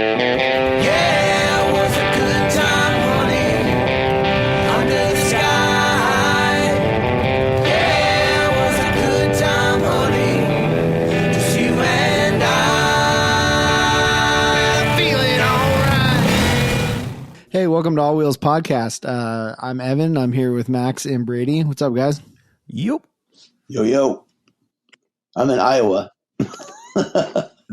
Yeah, it was a good time, honey, under the sky. Yeah, it was a good time, honey, just you and I. Feeling alright. Hey, welcome to All Wheels Podcast. I'm Evan. I'm here with Max and Brady. What's up, guys? Yep. Yo. I'm in Iowa.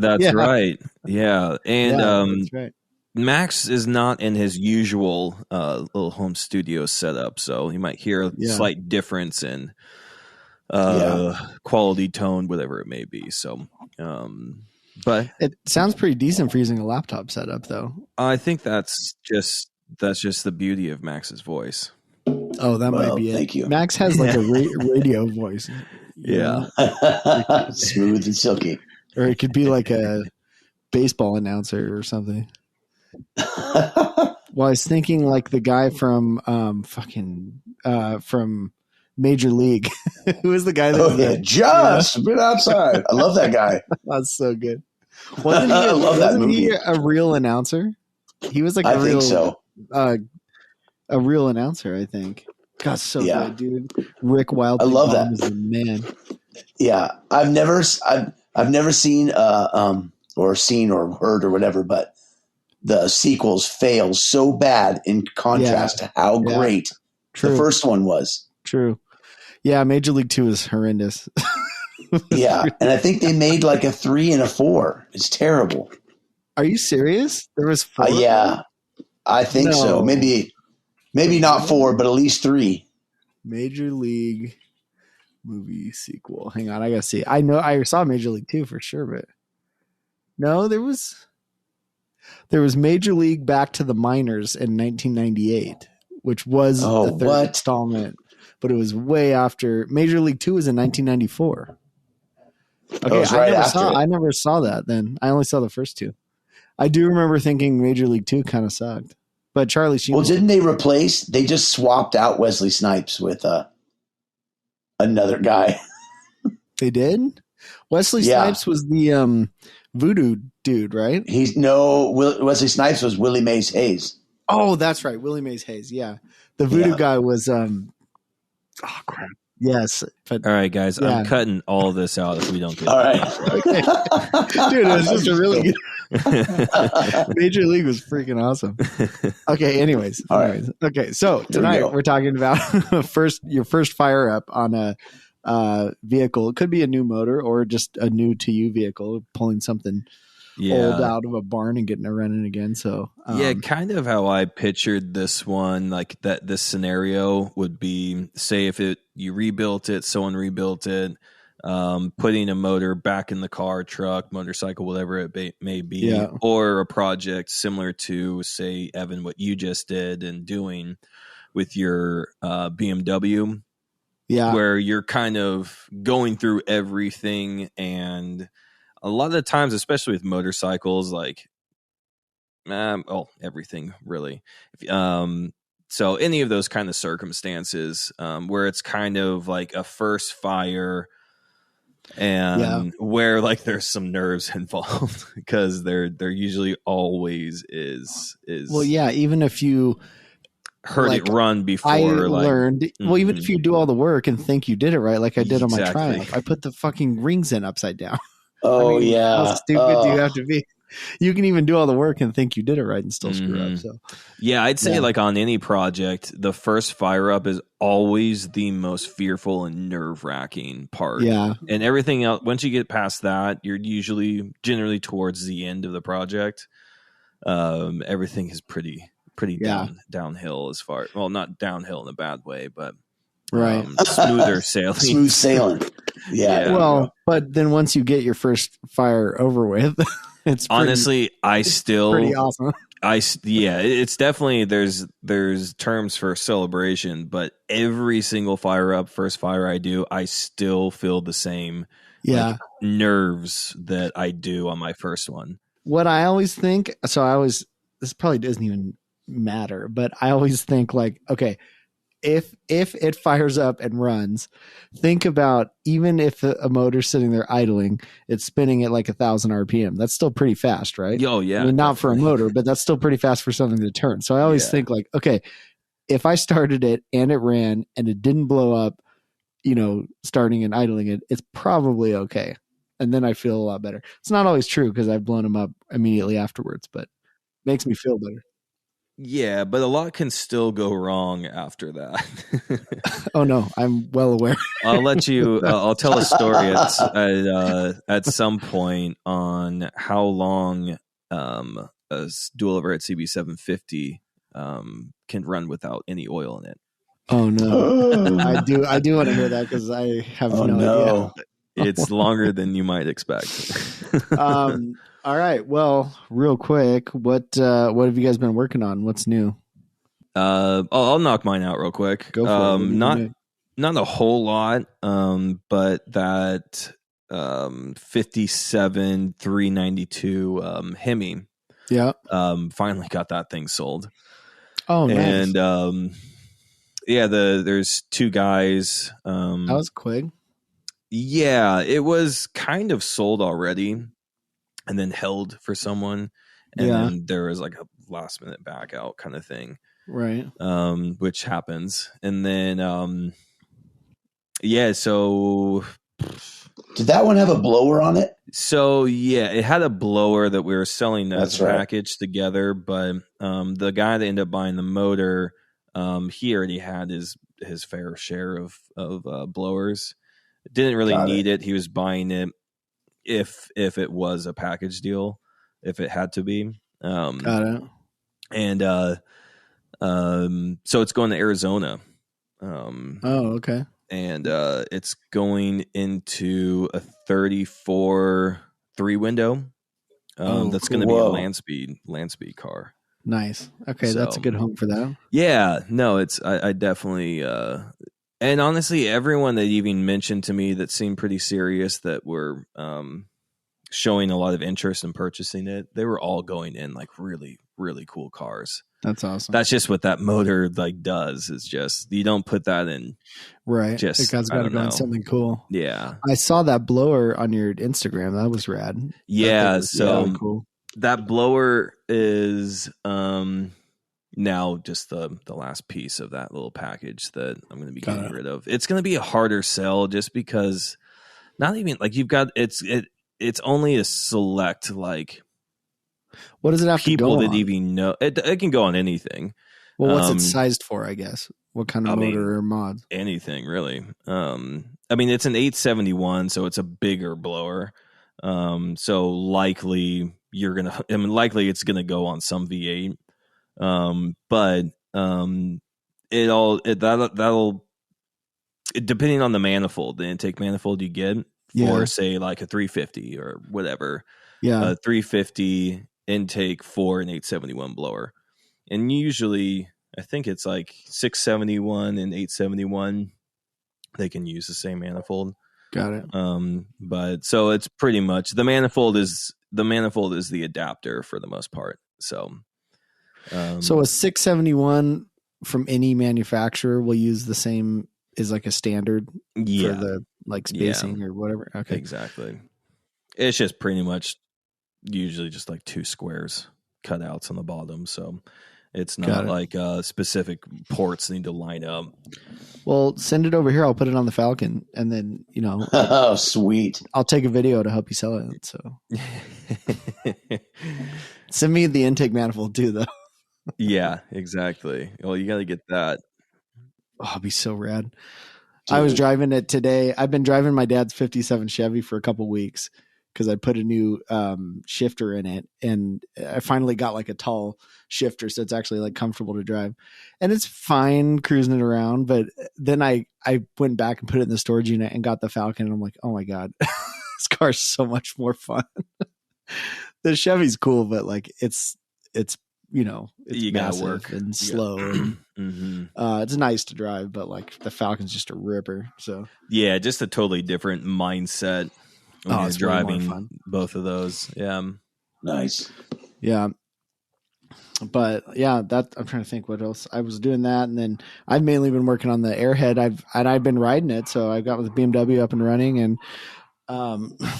That's right. Yeah. And that's right. Max is not in his usual little home studio setup, so you might hear a slight difference in quality, tone, whatever it may be. So, but It sounds pretty decent for using a laptop setup, though. I think that's just the beauty of Max's voice. Oh, that might be it. Thank you. Max has like a radio voice. Yeah. Smooth and silky. Or it could be like a baseball announcer or something. Well, I was thinking like the guy from from Major League. Who is the guy that just been outside. I love that guy. That's so good. Wasn't I love that movie. He a real announcer? He was like I think so. A real announcer, I think. God, so good, dude. Rick Wilder. I love that. Is the man. Yeah, I've never seen or heard or whatever, but the sequels fail so bad in contrast to how great the first one was. True. Yeah, Major League 2 is horrendous. Yeah, and I think they made like a 3 and a 4. It's terrible. Are you serious? There was 4? Yeah, I think so. Maybe not 4, but at least 3. Major League movie sequel. Hang on, I gotta see. I know I saw Major League 2 for sure, but no, there was Major League Back to the Minors in 1998, which was the third installment, but it was way after. Major League 2 was in 1994. Okay, I never saw that then. I only saw the first 2. I do remember thinking Major League 2 kind of sucked. But Charlie Sheen. Well, didn't they replace? They just swapped out Wesley Snipes with another guy. They did? Wesley Snipes was the voodoo dude, right? Wesley Snipes was Willie Mays Hayes. Oh, that's right. Willie Mays Hayes. Yeah. The voodoo guy was oh crap. Yes. But, all right, guys, I'm cutting all this out if we don't get all right. Okay. Dude, it was just a really good Major League was freaking awesome. Okay, anyways. Okay, so tonight we're talking about your first fire up on a vehicle. It could be a new motor or just a new to you vehicle, pulling something old out of a barn and getting it running again. So kind of how I pictured this one, like that this scenario would be, say if you rebuilt it, someone rebuilt it, putting a motor back in the car, truck, motorcycle, whatever it may be, or a project similar to, say, Evan, what you just did and doing with your BMW, where you're kind of going through everything. And a lot of the times, especially with motorcycles, like everything really. So any of those kind of circumstances where it's kind of like a first fire and where like there's some nerves involved because there usually always is. Well, yeah, even if you heard it run before, I learned. Well, even if you do all the work and think you did it right, like I did on my Triumph, I put the fucking rings in upside down. Oh, how stupid do you have to be? You can even do all the work and think you did it right and still screw up. So, I'd say like on any project, the first fire up is always the most fearful and nerve wracking part. Yeah, and everything else. Once you get past that, you're generally towards the end of the project. Everything is pretty downhill as far. Well, not downhill in a bad way, but smoother sailing. Smooth sailing. Yeah. Well, but then once you get your first fire over with, it's honestly, pretty awesome. It's definitely there's terms for celebration, but every single first fire I do, I still feel the same nerves that I do on my first one. What I always think, this probably doesn't even matter, but I always think like, okay, if it fires up and runs, think about even if a motor's sitting there idling, it's spinning at like 1,000 RPM. That's still pretty fast, right? Oh yeah. I mean, not definitely. for a motor, but that's still pretty fast for something to turn. So I always Yeah. think like, okay, if I started it and it ran and it didn't blow up, starting and idling it, it's probably okay. And then I feel a lot better. It's not always true because I've blown them up immediately afterwards, but makes me feel better. Yeah, but a lot can still go wrong after that. Oh no, I'm well aware. I'll let you. I'll tell a story at some point on how long a dual overhead CB750 can run without any oil in it. Oh no, I do want to hear that because I have no idea. It's longer than you might expect. All right. Well, real quick, what have you guys been working on? What's new? I'll knock mine out real quick. Go for it. Not a whole lot, but that 57 392 Hemi. Yeah. Finally got that thing sold. Oh, nice. And there's two guys. That was quick. Yeah, it was kind of sold already and then held for someone. And then there was like a last minute back out kind of thing. Right. Which happens. And then, so. Did that one have a blower on it? So, yeah, it had a blower that we were selling as a package together. But the guy that ended up buying the motor, he already had his fair share of blowers. Didn't really need it. He was buying it if it was a package deal, if it had to be. Got it. And so it's going to Arizona. Okay. And it's going into a 34 3-window. That's going to be a land speed car. Nice. Okay, that's a good home for that. Yeah, no, it's I definitely and honestly, everyone that even mentioned to me that seemed pretty serious that were showing a lot of interest in purchasing it, they were all going in like really, really cool cars. That's awesome. That's just what that motor like does. Is just you don't put that in, right? Just it's got to go in something cool. Yeah, I saw that blower on your Instagram. That was rad. Yeah, so really cool. That blower is now just the last piece of that little package that I'm going to be getting rid of. It's going to be a harder sell just because not even like you've got it's only a select like. What does it have people to go that on? even know it can go on anything. Well, what's it sized for? I guess what kind of motor or mod? Anything really. I mean, it's an 871, so it's a bigger blower. So likely it's gonna go on some V8. But that'll depending on the manifold, the intake manifold you get for say like a 350 or whatever. Yeah, 350 intake for an 871 blower, and usually I think it's like 671 and 871 they can use the same manifold. Got it. But so it's pretty much the manifold is the adapter for the most part. So a 671 from any manufacturer will use the same is like a standard for the like spacing or whatever. Okay, exactly. It's just pretty much usually just like two squares cutouts on the bottom, so it's not like specific ports need to line up. Well, send it over here. I'll put it on the Falcon, and then oh, sweet! I'll take a video to help you sell it. So send me the intake manifold too, though. Yeah, exactly. Well, you got to get that. Oh, it'd be so rad. Dude. I was driving it today. I've been driving my dad's 57 Chevy for a couple weeks because I put a new shifter in it, and I finally got like a tall shifter, so it's actually like comfortable to drive, and it's fine cruising it around. But then I went back and put it in the storage unit and got the Falcon, and I'm like, oh my god, this car's so much more fun. The Chevy's cool, but like it's you gotta work and slow. And, it's nice to drive, but like the Falcon's just a ripper. So yeah, just a totally different mindset. When you're driving both of those. Yeah. Nice. Yeah. But yeah, that I'm trying to think what else I was doing that, and then I've mainly been working on the Airhead. I've been riding it, so I got with the BMW up and running, and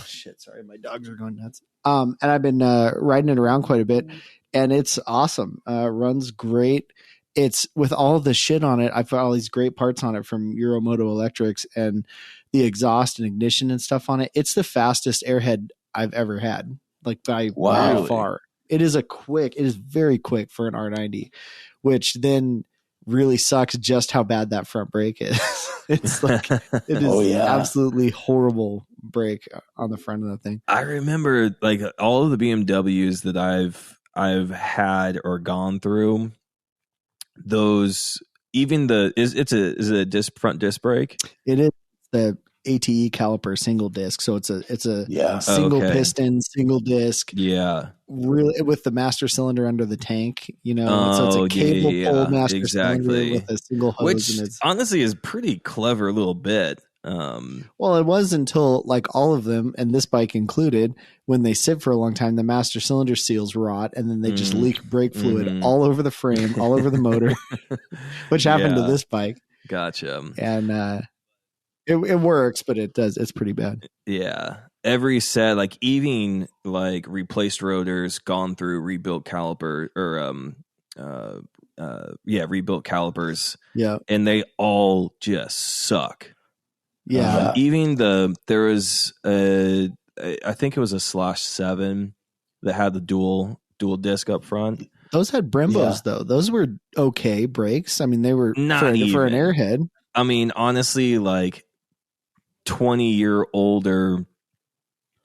shit, sorry, my dogs are going nuts. And I've been riding it around quite a bit, and it's awesome. Runs great. It's with all of the shit on it. I've got all these great parts on it from Euromoto Electrics and the exhaust and ignition and stuff on it. It's the fastest Airhead I've ever had, like by very far. It is very quick for an R90, which then really sucks just how bad that front brake is. It's like, it is absolutely horrible brake on the front of the thing. I remember like all of the BMWs that I've had or gone through, those, even is it a front disc brake? It is the ATE caliper single disc. So it's a single piston, single disc. Yeah. Really, with the master cylinder under the tank, so it's a cable pull master cylinder with a single hose. Which and it's honestly is pretty clever little bit. Well, it was until like all of them, and this bike included, when they sit for a long time, the master cylinder seals rot, and then they just leak brake fluid all over the frame, all over the motor, which happened to this bike. Gotcha. And it works, but it's pretty bad. Yeah. Every set, like even like replaced rotors, gone through rebuilt caliper or rebuilt calipers. Yeah. And they all just suck. Yeah. Even there was I think it was a /7 that had the dual disc up front. Those had Brembos though. Those were okay brakes. I mean, they were not for an Airhead. I mean, honestly, like 20-year older,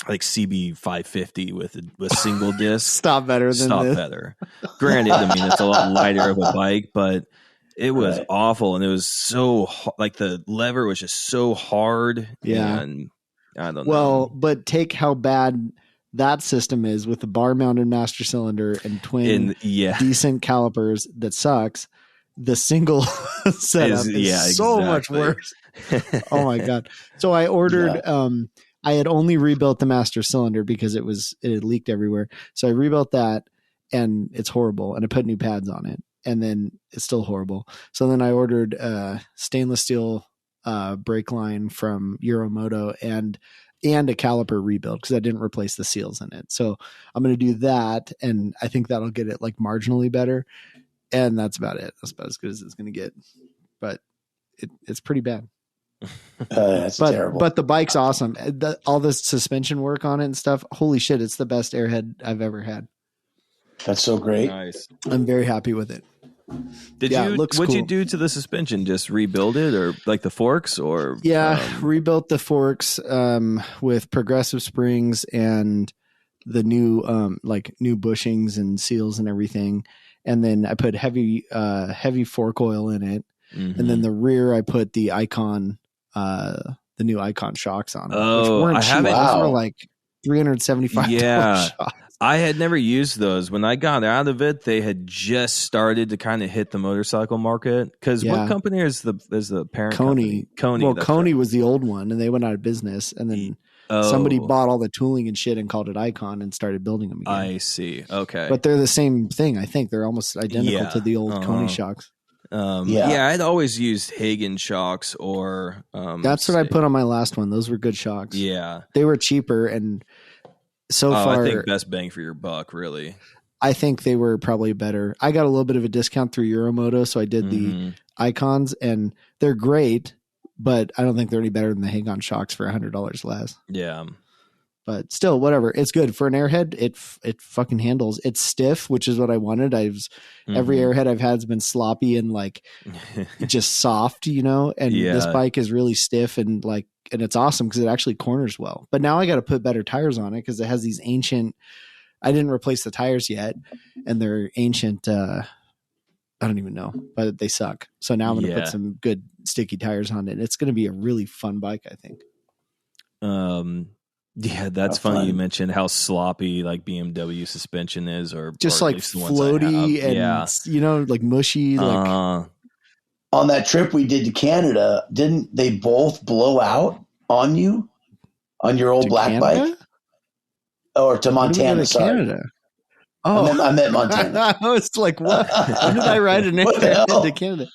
like CB 550 with single disc. Stop better. Granted, I mean, it's a lot lighter of a bike, but it was awful, and it was so like the lever was just so hard. Yeah, and I don't know. Well, but take how bad that system is with the bar mounted master cylinder and twin decent calipers that sucks. The single setup is so much worse. Oh my god! So I ordered. I had only rebuilt the master cylinder because it had leaked everywhere. So I rebuilt that, and it's horrible. And I put new pads on it, and then it's still horrible. So then I ordered stainless steel brake line from Euromoto and a caliper rebuild because I didn't replace the seals in it. So I'm going to do that, and I think that'll get it like marginally better. And that's about it. That's about as good as it's going to get. But it's pretty bad. That's terrible. But the bike's awesome. All the suspension work on it and stuff. Holy shit! It's the best Airhead I've ever had. That's so great. Nice. I'm very happy with it. What'd you do to the suspension? Just rebuild it, or like the forks, or rebuilt the forks with progressive springs and the new new bushings and seals and everything. And then I put heavy fork oil in it. Mm-hmm. And then the rear I put the Icon the new Icon shocks on it, which weren't cheap. Those were like $375 shocks. I had never used those. When I got out of it, they had just started to kind of hit the motorcycle market. Because what company is the parent company? Coney. Well, Coney was the old one, and they went out of business. And then somebody bought all the tooling and shit and called it Icon and started building them again. I see. Okay. But they're the same thing. I think they're almost identical to the old Coney shocks. I'd always used Hagen shocks or that's what I put on my last one. Those were good shocks. Yeah. They were cheaper, and so far I think best bang for your buck, really. I think they were probably better. I got a little bit of a discount through Euromoto, so I did the Icons, and they're great, but I don't think they're any better than the Hagon shocks for $100 less. Yeah. But still, whatever. It's good for an Airhead. It fucking handles. It's stiff, which is what I wanted. Every Airhead I've had has been sloppy and like just soft, And this bike is really stiff and it's awesome because it actually corners well. But now I got to put better tires on it because it has these ancient. I didn't replace the tires yet, and they're ancient. I don't even know, but they suck. So now I'm going to put some good sticky tires on it. It's going to be a really fun bike, I think. Yeah, that's funny. You mentioned how sloppy like BMW suspension is, or just like floaty and like mushy. On that trip we did to Canada, didn't they both blow out on you on your old black bike? Or to Montana? Sorry. Canada? Oh, I meant Montana. I was like, what? When did I ride an What the airplane hell? to Canada?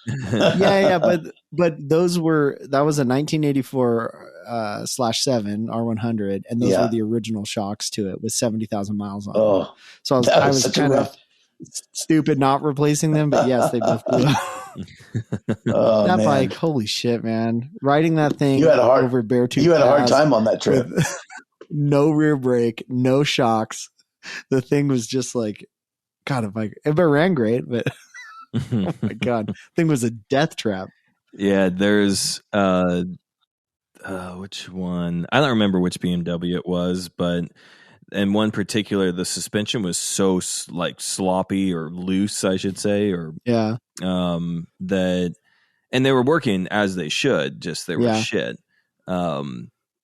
Yeah, but that was a 1984 /7 R100, and those Yeah. were the original shocks to it with 70,000 miles on them. Oh, So that I was was such a kind of rough. stupid not replacing them, but yes, they both blew up. Oh That man, bike, holy shit, man! Riding that thing You had a hard- over Beartooth you had a hard Pass time on that trip. with no rear brake, no shocks. The thing was just like, God, if it ran great, but oh my God, thing was a death trap. Yeah, there's which one? I don't remember which BMW it was, but in one particular, the suspension was so like sloppy or loose, I should say, or Yeah, that, and they were working as they should, just they were Yeah. shit.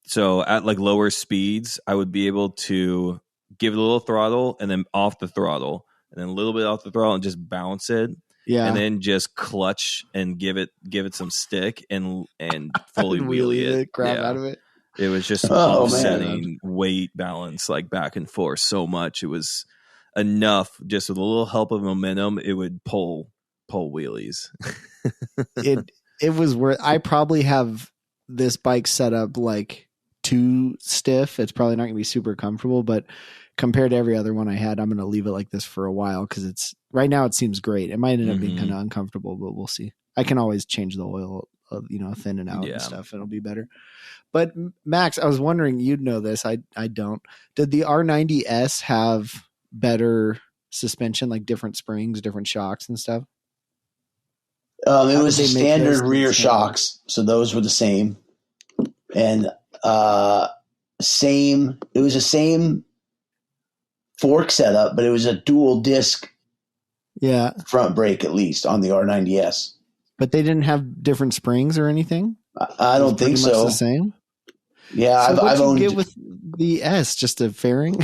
So at like lower speeds, I would be able to give it a little throttle and then off the throttle and then a little bit off the throttle and just bounce it. yeah, And then just clutch and give it some stick and fully wheelie the it. crap Yeah. out of it. It was just Oh, offsetting weight balance like back and forth so much. It was enough, just with a little help of momentum, it would pull wheelies. It was worth. I probably have this bike set up like too stiff. It's probably not going to be super comfortable, but compared to every other one I had, I'm going to leave it like this for a while because it's right now. It seems great. It might end up being kind of uncomfortable, but we'll see. I can always change the oil, thin and out and stuff. It'll be better. But Max, I was wondering, you'd know this. I don't. Did the R90S have better suspension, like different springs, different shocks and stuff? It was did the they make standard those rear things? shocks, so those were the same, and same. It was the same fork setup, but it was a dual disc Yeah, front brake at least on the R90S. but they didn't have different springs or anything. I It was don't think pretty much so. the same. Yeah, So I've what'd you owned. get with the S? Just a fairing?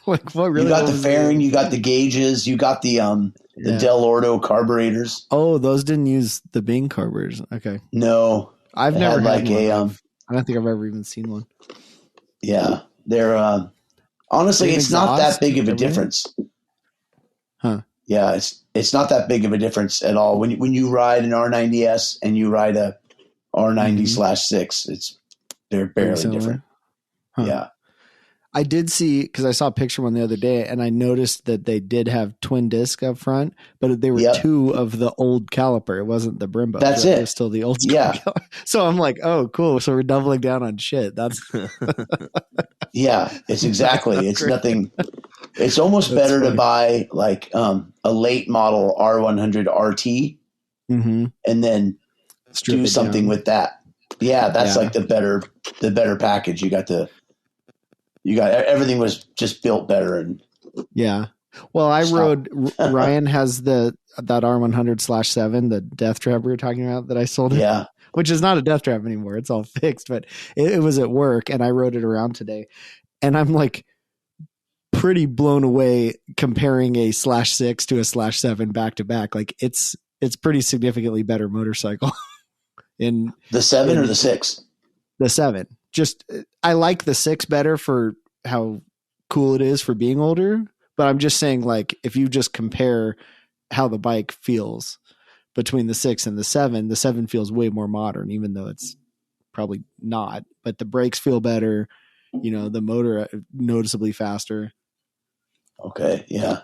Like what really? You got what the was fairing, you got the gauges, you got the Yeah. Del Ordo carburetors. Oh, those didn't use the Bing carburetors. Okay, No, I've it never had had like one. a I don't think I've ever even seen one. yeah. They're honestly, Same it's not that exhaust, big of a everything? difference. Huh? Yeah, it's not that big of a difference at all. When you ride an R90S and you ride a R90/6, they're Very barely similar. different. Huh. Yeah. I did see because I saw a picture one the other day, and I noticed that they did have twin disc up front, but they were Yep. two of the old caliper. It wasn't the Brembo. That's It it. was still the old school Yeah. caliper. So I'm like, oh, cool. So we're doubling down on shit. That's Yeah, it's exactly. It's Great. nothing. It's almost That's better funny. to buy like a late model R100 RT Mhm. and then Strip do it something down. with that. Yeah, that's Yeah. like the better package. You got everything was just built better and Yeah. Well, I Stop. rode. Ryan has that R100/7, the death trap we were talking about that I sold him. yeah. Which is not a death trap anymore. It's all fixed, but it was at work and I rode it around today. And I'm like pretty blown away comparing a /6 to a /7 back to back. Like it's pretty significantly better motorcycle in The 7 or the 6? the 7. Just I like the 6 better for how cool it is for being older, but I'm just saying like if you just compare how the bike feels between the 6 and the 7 feels way more modern, even though it's probably not. But the brakes feel better, the motor noticeably faster. Okay, yeah.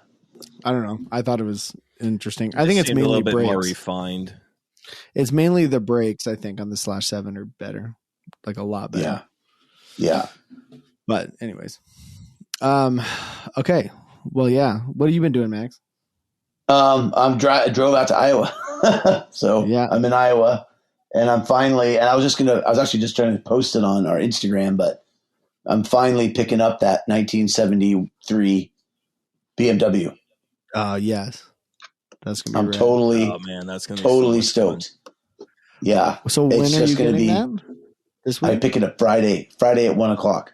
I don't know. I thought it was interesting. I Just think it's seemed a mainly little bit more brakes. refined. It's mainly the brakes. I think on the /7 are better, like a lot better. Yeah. But anyways, okay. Well, yeah. What have you been doing, Max? I drove out to Iowa. So Yeah. I'm in Iowa and I was actually just trying to post it on our Instagram, but I'm finally picking up that 1973 BMW. Yes. That's gonna be I'm rad. totally Oh man, that's gonna totally be so much stoked. Yeah. So when It's are just you gonna getting be- that? This I week? pick it up Friday at 1:00.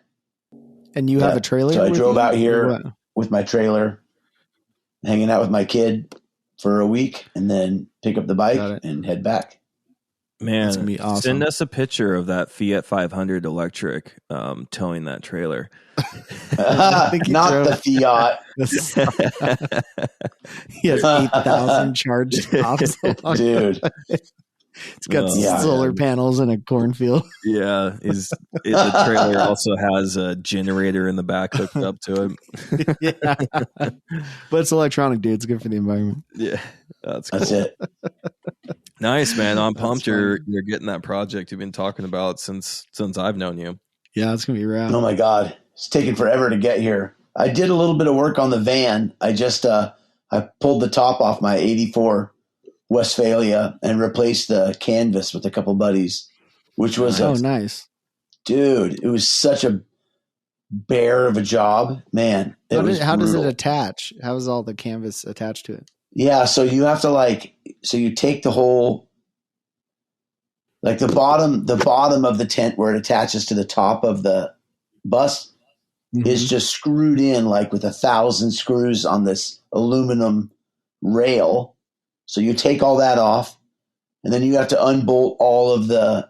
And you have Yeah. a trailer? So I with drove you, out or here what? with my trailer, hanging out with my kid for a week, and then pick up the Got bike it. and head back. Man, That's gonna be awesome. send us a picture of that Fiat 500 electric towing that trailer. think he Not drove- the Fiat. He has 8,000 charged stops. Dude. It's got Oh, solar man. panels and a cornfield. Yeah, the trailer also has a generator in the back hooked up to it. Yeah. But it's electronic, dude. It's good for the environment. Yeah, that's cool. That's it. Nice, man. I'm That's pumped fun. you're getting that project you've been talking about since I've known you. Yeah, it's gonna be rad. Oh my God. It's taken forever to get here. I did a little bit of work on the van. I just I pulled the top off my 84 Westphalia and replaced the canvas with a couple buddies, which was nice. dude, it was such a bear of a job, man. How does it attach? How is all the canvas attached to it? Yeah, so you have to you take the whole, like the bottom of the tent where it attaches to the top of the bus is just screwed in like with 1,000 screws on this aluminum rail. So you take all that off, and then you have to unbolt all of the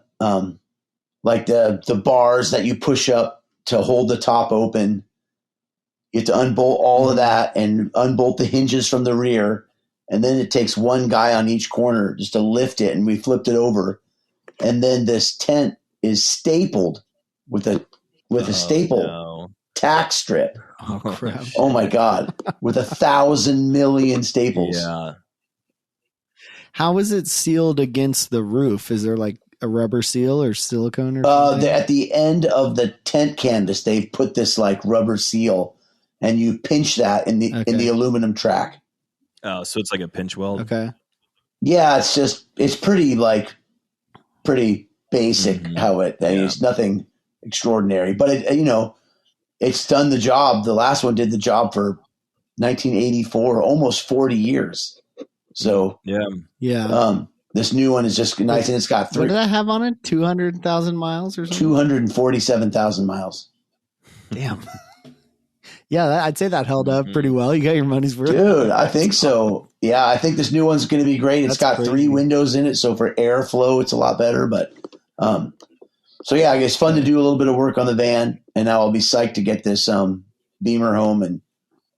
like the bars that you push up to hold the top open. You have to unbolt all of that and unbolt the hinges from the rear. And then it takes one guy on each corner just to lift it, and we flipped it over. And then this tent is stapled with a staple tack strip. Oh crap! Oh my God, with 1,000 million staples. Yeah. How is it sealed against the roof? Is there like a rubber seal or silicone or something? At the end of the tent canvas, they put this like rubber seal, and you pinch that in the aluminum track. Oh, so it's like a pinch weld. Okay. Yeah, it's pretty basic how it's nothing extraordinary, but it's done the job. The last one did the job for 1984, almost 40 years. So yeah. This new one is just nice, and it's got What did that have on it? 200,000 miles or something? 247,000 miles. Damn. Yeah, I'd say that held up pretty well. You got your money's worth. Dude, I think so. Yeah, I think this new one's going to be great. It's got 3 windows in it, so for airflow, it's a lot better. But so yeah, it's fun to do a little bit of work on the van, and now I'll be psyched to get this Beamer home and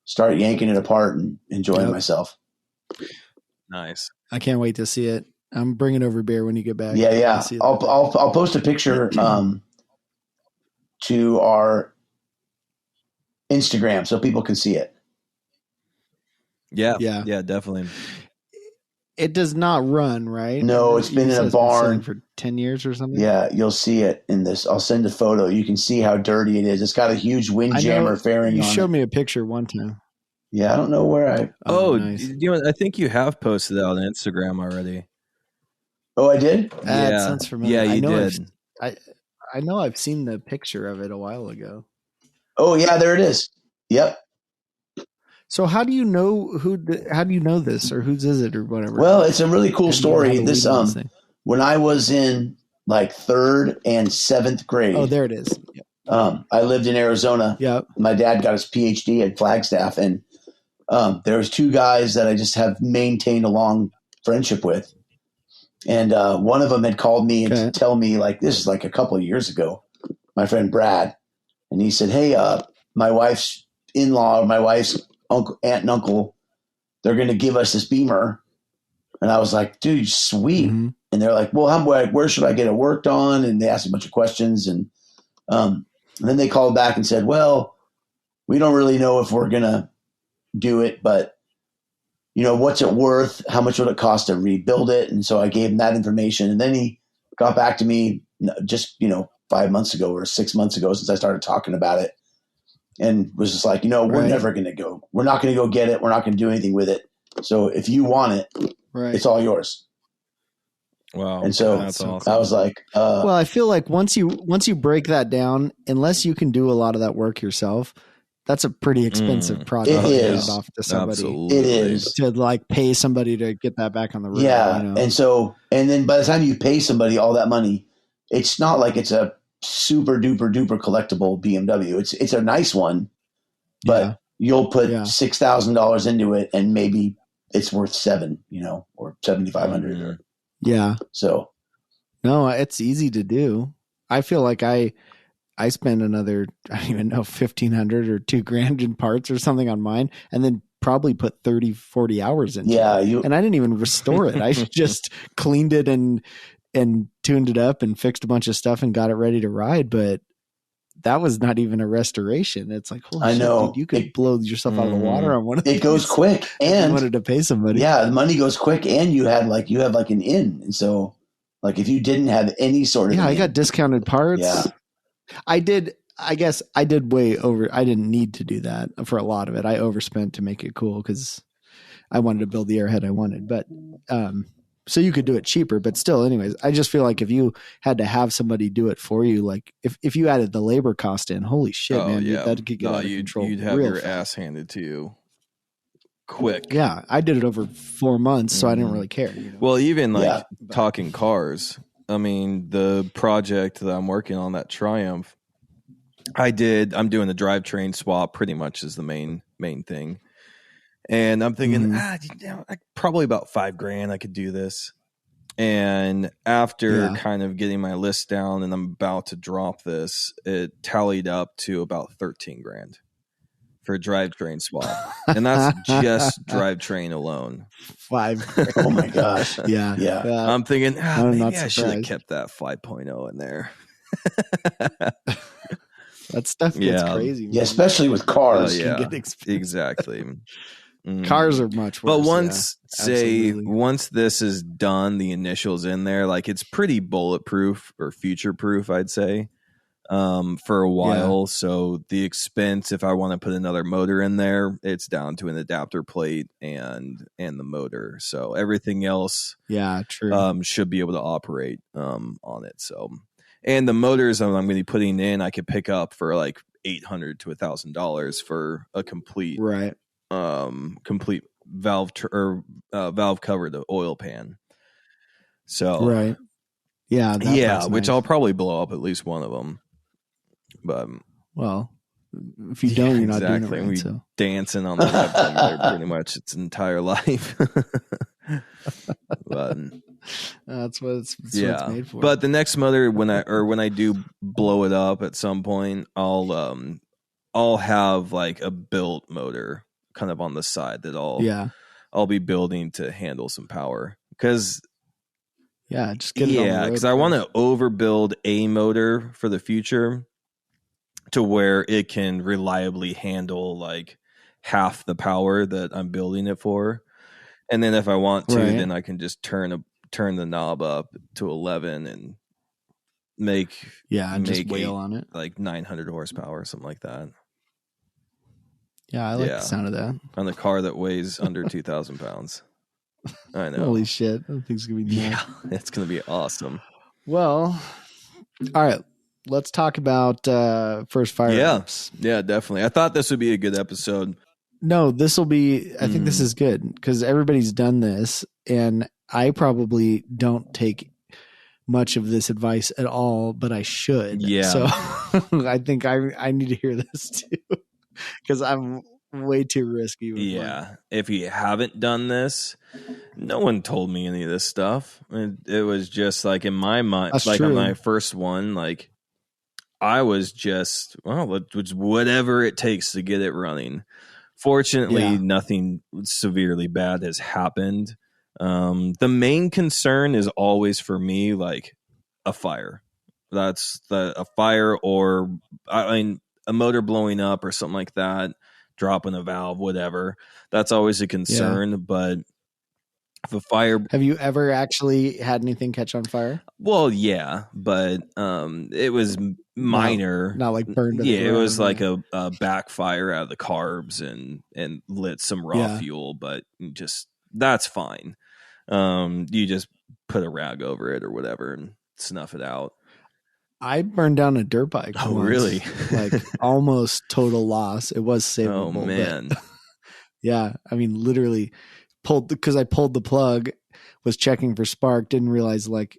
start yanking it apart and enjoying myself. Nice. I can't wait to see it. I'm bringing over beer when you get back. Yeah. I'll post a picture to our Instagram so people can see it. Yeah, definitely. It does not run, right? No, it's been in a barn for 10 years or something. Yeah, you'll see it in this. I'll send a photo. You can see how dirty it is. It's got a huge windjammer fairing on it. You showed me a picture one time. Yeah, I don't know where I. Oh, nice. I think you have posted that on Instagram already. Oh, I did? That sounds familiar. Yeah, you did. I know I've seen the picture of it a while ago. Oh, yeah, there it is. Yep. So how do you know how do you know this, or whose is it, or whatever? Well, it's a really cool story. This when I was in like 3rd and 7th grade. Oh, there it is. Yep. I lived in Arizona. Yep. My dad got his PhD at Flagstaff, and there was 2 guys that I just have maintained a long friendship with. And one of them had called me and to tell me, like, this is like a couple of years ago, my friend Brad. And he said, hey, my wife's in-law, my wife's aunt and uncle, they're going to give us this Beamer. And I was like, dude, sweet. Mm-hmm. And they're like, well, where should I get it worked on? And they asked a bunch of questions. And then they called back and said, well, we don't really know if we're going to do it, but what's it worth? How much would it cost to rebuild it? And so I gave him that information. And then he got back to me just, 5 months ago or 6 months ago since I started talking about it, and was just like, we're never going to go. We're not going to go get it. We're not going to do anything with it. So if you want it, it's all yours. Wow. And so that's awesome. I was like, well, I feel like once you break that down, unless you can do a lot of that work yourself, that's a pretty expensive project. It is. To hand off to somebody. Absolutely. It is. To like pay somebody to get that back on the road. Yeah. And then by the time you pay somebody all that money, it's not like it's a super duper duper collectible BMW. It's a nice one, but you'll put $6,000 into it and maybe it's worth $7,000, or $7,500. Yeah. So No, it's easy to do. I feel like I spend another, I don't even know, 1,500 or $2,000 in parts or something on mine, and then probably put 30, 40 hours into it. And I didn't even restore it. I just cleaned it and tuned it up and fixed a bunch of stuff and got it ready to ride. But that was not even a restoration. It's like, holy shit, dude, you could blow yourself out of the water on one of these. It goes quick, and you wanted to pay somebody. Yeah, the money goes quick, and you have like an in, and so like if you didn't have any sort of I got discounted parts. Yeah, I did. I guess I did way over. I didn't need to do that for a lot of it. I overspent to make it cool because I wanted to build the airhead I wanted, but so you could do it cheaper, but still, anyways, I just feel like if you had to have somebody do it for you, like if you added the labor cost in, holy shit, man, that could get out of control. You'd have your ass handed to you quick. Yeah, I did it over 4 months, so I didn't really care. You know? Well, even talking cars, I mean, the project that I'm working on, that Triumph, I'm doing the drivetrain swap pretty much is the main thing. And I'm thinking, probably about $5,000 I could do this. And after kind of getting my list down and I'm about to drop this, it tallied up to about $13,000 for a drivetrain swap. And that's just drivetrain alone. $5,000. Oh my gosh. Yeah. I'm thinking, maybe I should have kept that 5.0 in there. That stuff gets crazy. Man. Yeah, especially with cars. Exactly. Cars are much worse. But once this is done, the initials in there, like it's pretty bulletproof or future proof, I'd say, for a while. Yeah. So the expense, if I want to put another motor in there, it's down to an adapter plate and the motor. So everything else, true, should be able to operate on it. So, and the motors I'm going to be putting in, I could pick up for like $800 to $1,000 for a complete complete valve covered oil pan. So which I'll probably blow up at least one of them. But if you don't, you're not doing it right. We dancing on the website pretty much its entire life. But that's what it's made for. But the next motor, when I do blow it up at some point, I'll have like a built motor kind of on the side that I'll be building to handle some power because just get it on the road. Because I want to overbuild a motor for the future to where it can reliably handle like half the power that I'm building it for, and then if I want to, then I can just turn the knob up to 11 and just wail on it like 900 horsepower or something like that. Yeah, I like the sound of that. On the car that weighs under 2,000 pounds. I know. Holy shit. That thing's going to be nuts. Yeah, it's going to be awesome. Well, all right. Let's talk about first fire ups. Yeah, definitely. I thought this would be a good episode. No, this will be, I think this is good because everybody's done this and I probably don't take much of this advice at all, but I should. Yeah. So I think I need to hear this too. Because I'm way too risky. If you haven't done this, no one told me any of this stuff. It was just like in my mind, That's like true. on my first one, like I was just, whatever it takes to get it running. Fortunately, nothing severely bad has happened. The main concern is always for me, like a fire. That's a fire or a motor blowing up or something like that, dropping a valve, whatever. That's always a concern. But if a fire, have you ever actually had anything catch on fire? Well, yeah, but it was minor, not like burned. It was like a backfire out of the carbs and lit some raw fuel, but just that's fine. You just put a rag over it or whatever and snuff it out. I burned down a dirt bike. Oh, really? Like almost total loss. It was savable. Oh, man. Yeah. I mean, literally because I pulled the plug, was checking for spark, didn't realize like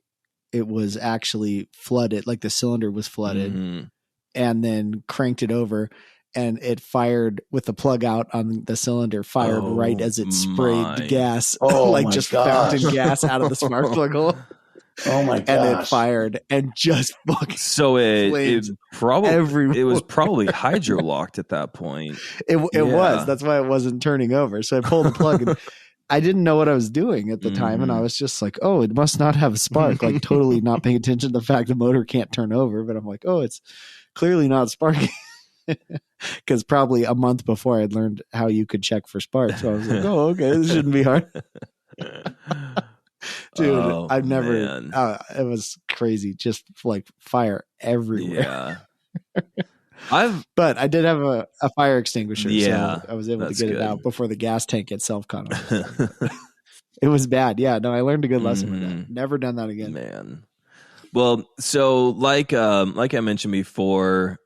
it was actually flooded. Like the cylinder was flooded and then cranked it over and it fired with the plug out on the cylinder, fired right as it sprayed gas, like just fountain gas out of the spark plug hole. Oh my and it gosh. fired and just fucking So it flames probably everywhere. it was probably hydro locked at that point. It Yeah. was. That's why it wasn't turning over. So I pulled the plug and I didn't know what I was doing at the time. And I was just like, oh, it must not have a spark. Like totally not paying attention to the fact the motor can't turn over. But I'm like, oh, it's clearly not sparking. Because probably a month before I'd learned how you could check for sparks. So I was like, oh, okay, this shouldn't be hard. Dude, Oh, I've never, man. it was crazy. Just like fire everywhere. Yeah. But I did have a fire extinguisher. Yeah, So I was able to that's get good. it out before the gas tank itself caught on. It was bad. Yeah, no, I learned a good lesson with that. Never done that again. Man. Well, so like I mentioned before,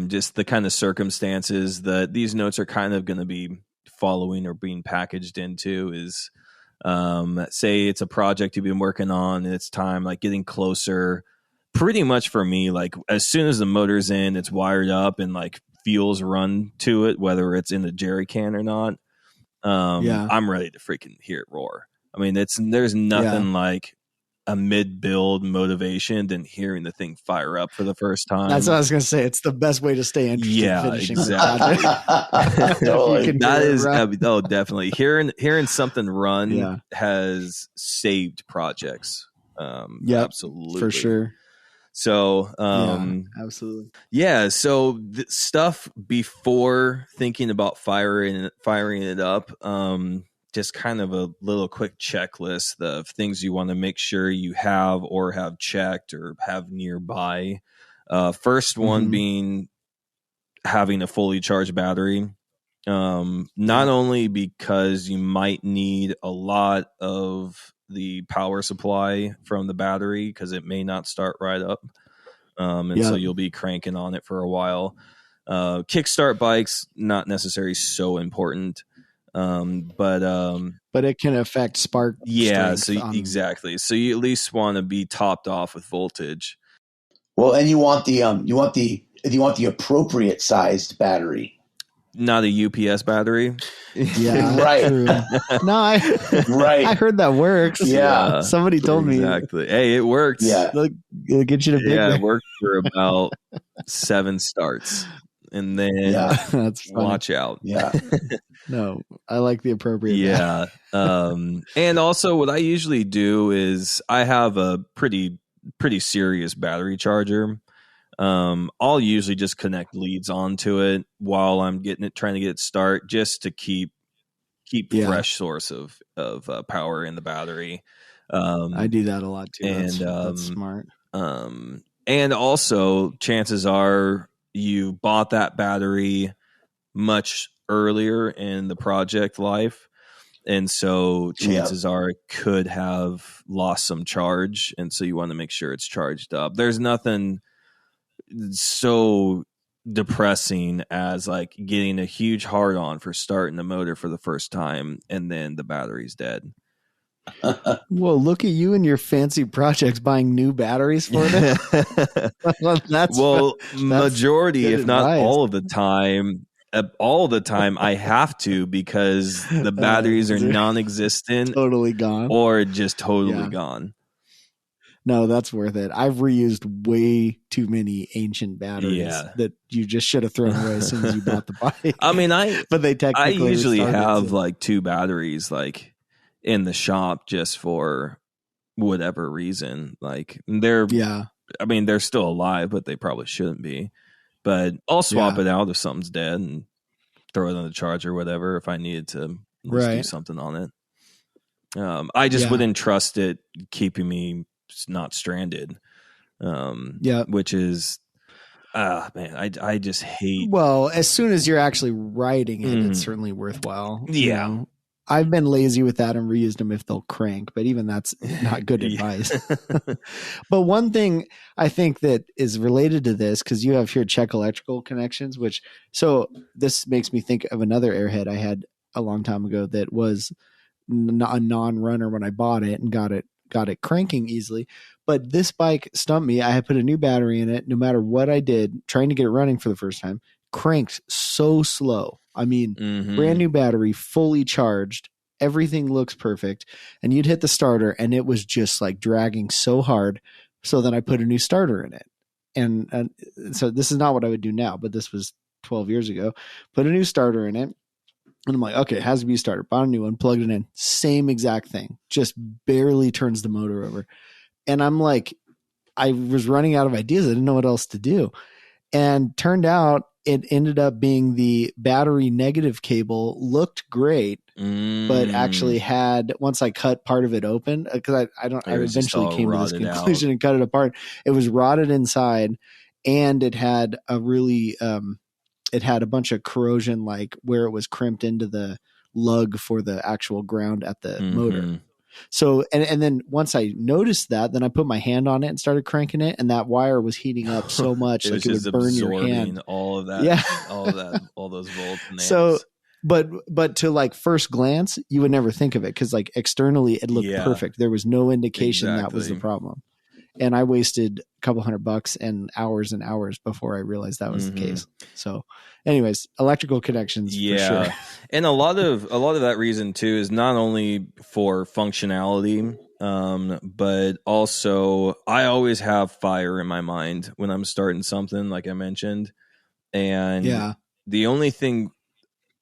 just the kind of circumstances that these notes are kind of going to be following or being packaged into is, say it's a project you've been working on and it's time, like getting closer. Pretty much for me, like as soon as the motor's in, it's wired up and like fuel's run to it, whether it's in the jerry can or not. I'm ready to freaking hear it roar. I mean, there's nothing like a mid-build motivation than hearing the thing fire up for the first time. That's what I was going to say. It's the best way to stay interested in finishing exactly. Totally. That is, definitely. Hearing something run has saved projects. Absolutely. For sure. So, absolutely. Yeah. So the stuff before thinking about firing it up, just kind of a little quick checklist of things you want to make sure you have or have checked or have nearby. First one being having a fully charged battery. Not only because you might need a lot of the power supply from the battery because it may not start right up. So you'll be cranking on it for a while. Kickstart bikes, not necessarily so important. But it can affect spark. Exactly. So you at least want to be topped off with voltage. Well, and you want the appropriate sized battery. Not a UPS battery. Yeah, right. True. No, I heard that works. Yeah. Somebody told me. Exactly. Hey, it works. Yeah. It'll get you to bigger. Yeah, it worked for about 7 starts. And then that's funny. Watch out. Yeah. No, I like the appropriate. Yeah. And also what I usually do is I have a pretty serious battery charger. I'll usually just connect leads onto it while I'm trying to get it start, just to keep fresh source of power in the battery. I do that a lot too. And that's smart. And also chances are you bought that battery much earlier in the project life. And so chances are it could have lost some charge. And so you want to make sure it's charged up. There's nothing so depressing as like getting a huge hard on for starting the motor for the first time and then the battery's dead. Well, look at you and your fancy projects buying new batteries for them. Majority, if not advice. all of the time, I have to because the batteries are non-existent, totally gone, or just totally gone. No, that's worth it. I've reused way too many ancient batteries that you just should have thrown away as soon as you bought the bike. I mean, but they technically I usually have like 2 batteries like in the shop just for whatever reason. Like they're still alive, but they probably shouldn't be. But I'll swap it out if something's dead and throw it on the charger or whatever if I needed to do something on it. I just wouldn't trust it keeping me not stranded. Which is man, I just hate. Well, as soon as you're actually riding it, it's certainly worthwhile. Yeah. You know? I've been lazy with that and reused them if they'll crank, but even that's not good advice. But one thing I think that is related to this, because you have here check electrical connections, so this makes me think of another airhead I had a long time ago that was a non-runner when I bought it and got it cranking easily. But this bike stumped me. I had put a new battery in it. No matter what I did, trying to get it running for the first time, cranked so slow. I mean, brand new battery, fully charged, everything looks perfect, and you'd hit the starter and it was just like dragging so hard. So then I put a new starter in it. And so this is not what I would do now, but this was 12 years ago. Put a new starter in it. And I'm like, okay, it has to be a starter. Bought a new one, plugged it in. Same exact thing. Just barely turns the motor over. And I'm like, I was running out of ideas. I didn't know what else to do. And turned out it ended up being the battery negative cable looked great, but actually had, once I cut part of it open, because I eventually came to this conclusion and cut it apart. It was rotted inside, and it had a really, it had a bunch of corrosion, like where it was crimped into the lug for the actual ground at the motor. So, and then once I noticed that, then I put my hand on it and started cranking it, and that wire was heating up so much, like it would burn your hand. All of that, yeah, all those volts. And so, but to like first glance, you would never think of it because like externally it looked perfect. There was no indication that was the problem. And I wasted a couple $100 and hours before I realized that was the case. So anyways, electrical connections. For sure. And a lot of that reason too is not only for functionality, but also I always have fire in my mind when I'm starting something, like I mentioned. And the only thing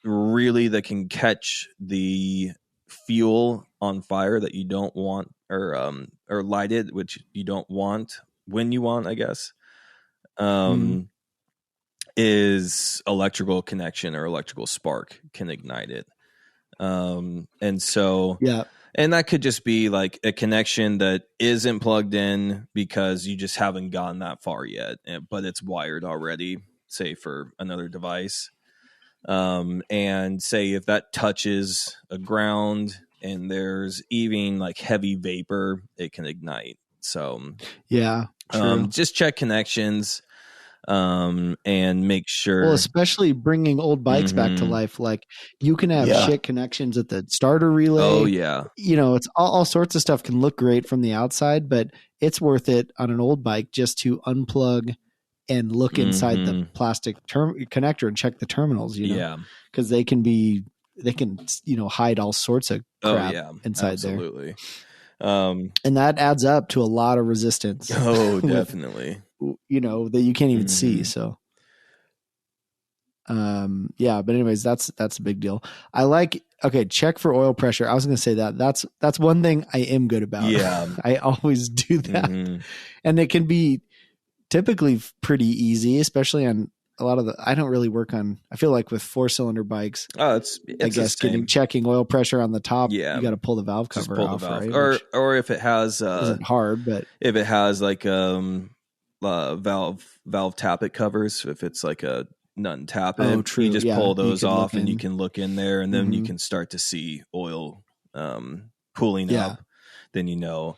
really that can catch the fuel on fire that you don't want, or light it, which you don't want when you want, I guess, is electrical connection or electrical spark can ignite it. And so, and that could just be like a connection that isn't plugged in because you just haven't gotten that far yet, but it's wired already, say for another device. And say if that touches a ground and there's even like heavy vapor, it can ignite. So just check connections, and make sure. Well, especially bringing old bikes back to life, like you can have shit connections at the starter relay. Oh yeah, you know, it's all sorts of stuff can look great from the outside, but it's worth it on an old bike just to unplug and look inside the plastic connector and check the terminals, you know, because they can, you know, hide all sorts of crap inside absolutely. there. And that adds up to a lot of resistance. Oh, definitely. You know, that you can't even see. So, but anyways, that's a big deal. I like, check for oil pressure. I was going to say that's one thing I am good about. Yeah. I always do that. And it can be typically pretty easy, especially on a lot of I don't really work on, I feel like with 4-cylinder bikes. Oh, it's I guess checking oil pressure on the top. Yeah. You got to pull the valve cover off, right? Or if it has, isn't hard, but if it has like, valve tappet covers, if it's like a nut and tappet, you just pull those off and you can look in there, and then you can start to see oil, pooling up. Then you know,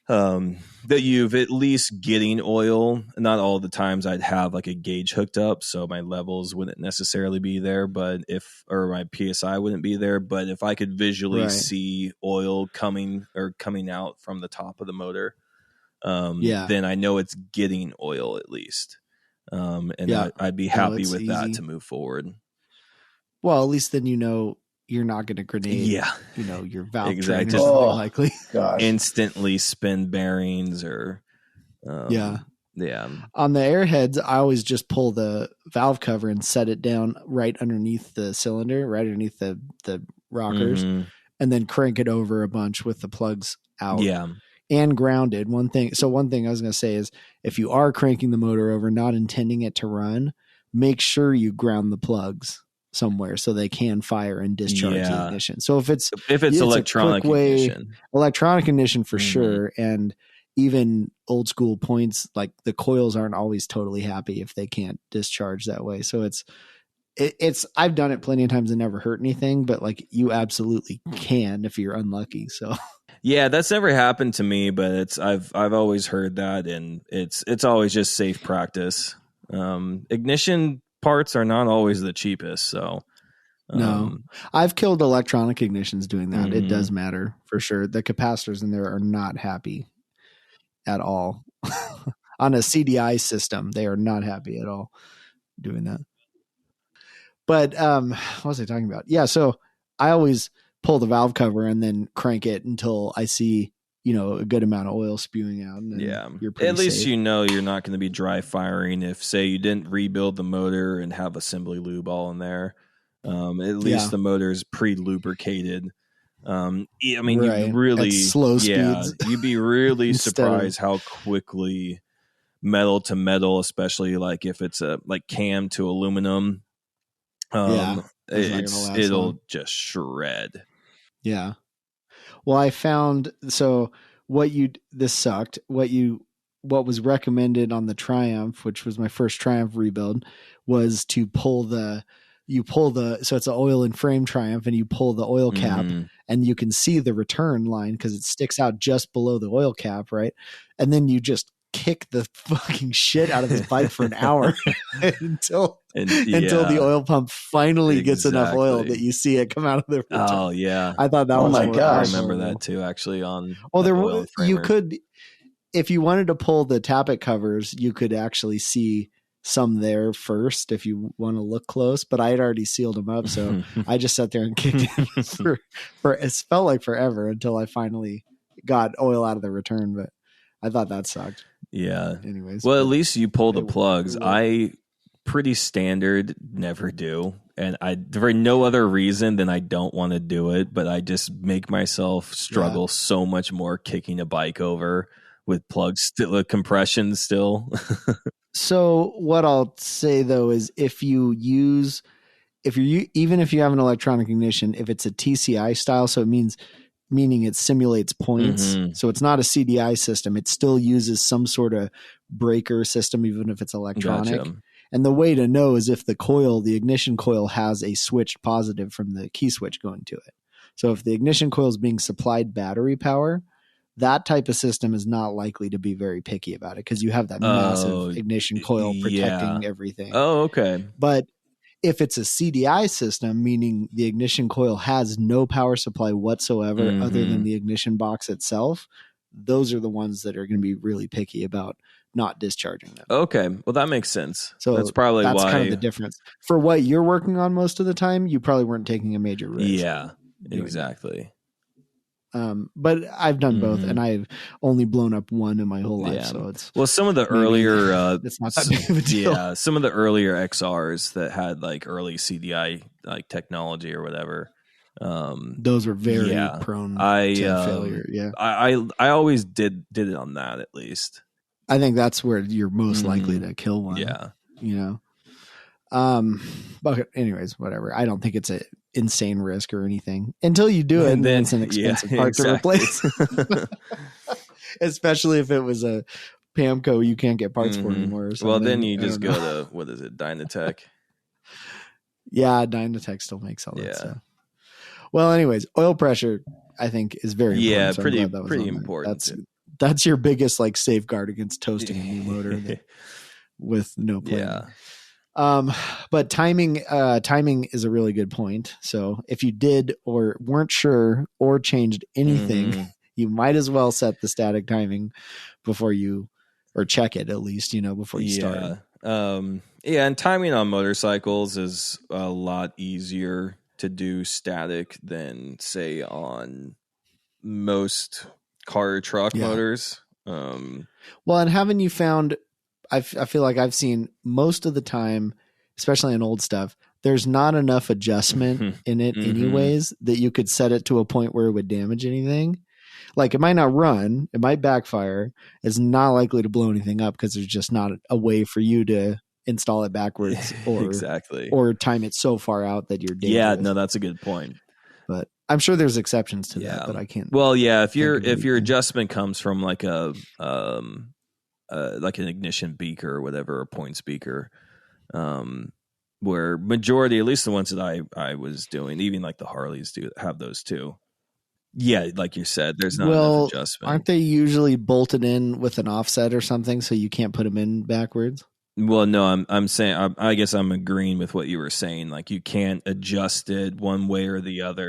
that you've at least getting oil. Not all the times I'd have like a gauge hooked up, so my levels wouldn't necessarily be there, or my PSI wouldn't be there. But if I could visually see oil coming out from the top of the motor, then I know it's getting oil at least. I'd be happy with that to move forward. Well, at least then you know you're not going to grenade. You know, your valve exactly. Just likely instantly spin bearings or On the airheads, I always just pull the valve cover and set it down right underneath the cylinder, right underneath the rockers, and then crank it over a bunch with the plugs out. And grounded. One thing I was going to say is if you are cranking the motor over, not intending it to run, make sure you ground the plugs somewhere so they can fire and discharge the ignition. So if it's electronic ignition, for sure. And even old school points, like the coils aren't always totally happy if they can't discharge that way. So it's I've done it plenty of times and never hurt anything, but like you absolutely can if you're unlucky. So yeah, that's never happened to me, but I've always heard that, and it's always just safe practice. Ignition parts are not always the cheapest, so no, I've killed electronic ignitions doing that. It does matter for sure. The capacitors in there are not happy at all. On a CDI system, they are not happy at all doing that. But what was I talking about? Yeah, so I always pull the valve cover and then crank it until I see, a good amount of oil spewing out. And then you're pretty at least safe. you're not going to be dry firing if, say, you didn't rebuild the motor and have assembly lube all in there. At least the motor is pre-lubricated. I mean, you really at slow speeds. You'd be really surprised how quickly metal to metal, especially like if it's a like cam to aluminum, it'll just shred. Yeah. Well, I found this sucked. What was recommended on the Triumph, which was my first Triumph rebuild, was to so it's an oil and frame Triumph, and you pull the oil cap and you can see the return line because it sticks out just below the oil cap, right? And then you just kick the fucking shit out of this bike for an hour until the oil pump finally gets enough oil that you see it come out of the return. Oh yeah, I thought that was my gosh. I remember that too, actually. On you could, if you wanted to pull the tappet covers, you could actually see some there first if you want to look close, but I had already sealed them up, so I just sat there and kicked it for it felt like forever until I finally got oil out of the return, but I thought that sucked. Yeah. Anyways. Well, at least you pull the plugs. I pretty standard never do. And for no other reason than I don't want to do it, but I just make myself struggle so much more kicking a bike over with plugs still, compression still. So what I'll say though is even if you have an electronic ignition, if it's a TCI style, so meaning it simulates points. So it's not a CDI system. It still uses some sort of breaker system, even if it's electronic. Gotcha. And the way to know is if the ignition coil has a switched positive from the key switch going to it. So if the ignition coil is being supplied battery power, that type of system is not likely to be very picky about it because you have that massive ignition coil protecting everything. Oh, okay. But if it's a CDI system, meaning the ignition coil has no power supply whatsoever other than the ignition box itself, those are the ones that are going to be really picky about not discharging them. Okay. Well, that makes sense. So that's probably that's why. Kind of the difference. For what you're working on most of the time, you probably weren't taking a major risk. Yeah, exactly. But I've done both, and I've only blown up one in my whole life. So it's some of the earlier, it's not that big of a deal. Yeah, some of the earlier XRs that had like early CDI like technology or whatever. Those were very prone to failure. Yeah, I always did it on that at least. I think that's where you're most likely to kill one. Yeah, But anyways, whatever. I don't think it's a insane risk or anything until you do it, and then it's an expensive part to replace. Especially if it was a Pamco you can't get parts for anymore. Well, then you just go to what is it, Dynatech? Yeah, Dynatech still makes all that stuff. Well, anyways, oil pressure I think is very important. Yeah, so pretty important. That's your biggest like safeguard against toasting a new motor with no plan. Yeah. But timing is a really good point. So if you did or weren't sure or changed anything, you might as well set the static timing before you, or check it at least, before you start. And timing on motorcycles is a lot easier to do static than say on most car or truck motors. Well, and haven't you found, I feel like I've seen most of the time, especially in old stuff, there's not enough adjustment in it anyways that you could set it to a point where it would damage anything. Like it might not run, it might backfire. It's not likely to blow anything up because there's just not a way for you to install it backwards or or time it so far out that you're dangerous. Yeah, no, that's a good point. But I'm sure there's exceptions to that, but I can't. Well, yeah, if your adjustment comes from like a like an ignition beaker or whatever, a point speaker, where majority, at least the ones that I was doing, even like the Harleys do have those too. Yeah, like you said, there's not enough adjustment. Aren't they usually bolted in with an offset or something so you can't put them in backwards? Well, no, I'm saying, I guess I'm agreeing with what you were saying. Like you can't adjust it one way or the other.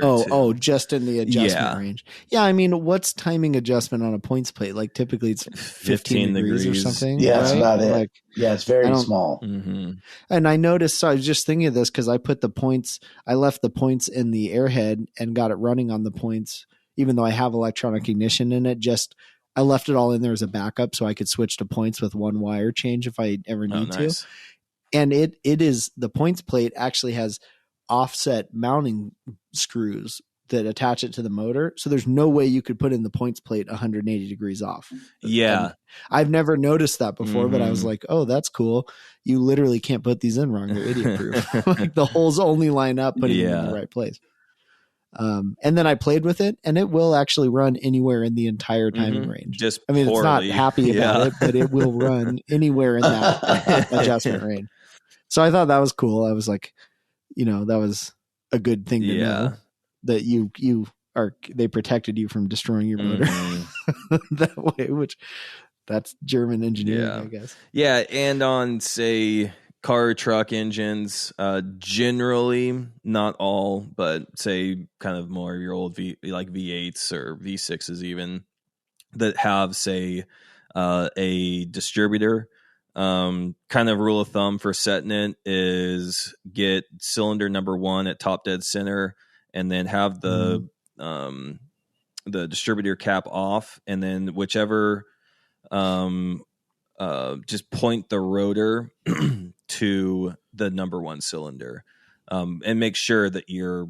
Just in the adjustment range. Yeah, I mean, what's timing adjustment on a points plate? Like typically it's 15 degrees or something. Yeah, right? That's about it. Like, yeah, it's very small. Mm-hmm. And I noticed, so I was just thinking of this because I left the points in the airhead and got it running on the points, even though I have electronic ignition in it. I left it all in there as a backup so I could switch to points with one wire change if I ever need to. And it is, the points plate actually has offset mounting screws that attach it to the motor. So there's no way you could put in the points plate 180 degrees off. Yeah. And I've never noticed that before, but I was like, oh, that's cool. You literally can't put these in wrong. They're idiot proof. Like the holes only line up putting them in the right place. And then I played with it and it will actually run anywhere in the entire timing range. Just I mean, poorly. It's not happy about it, but it will run anywhere in that adjustment range. So I thought that was cool. I was like, that was a good thing to know that they protected you from destroying your motor that way, which that's German engineering, I guess. Yeah. And on, say, car, truck engines, generally, not all, but say kind of more your old V8s or V6s even, that have, say, a distributor. Kind of rule of thumb for setting it is get cylinder number 1 at top dead center, and then have the distributor cap off, and then whichever just point the rotor to the number 1 cylinder, and make sure that your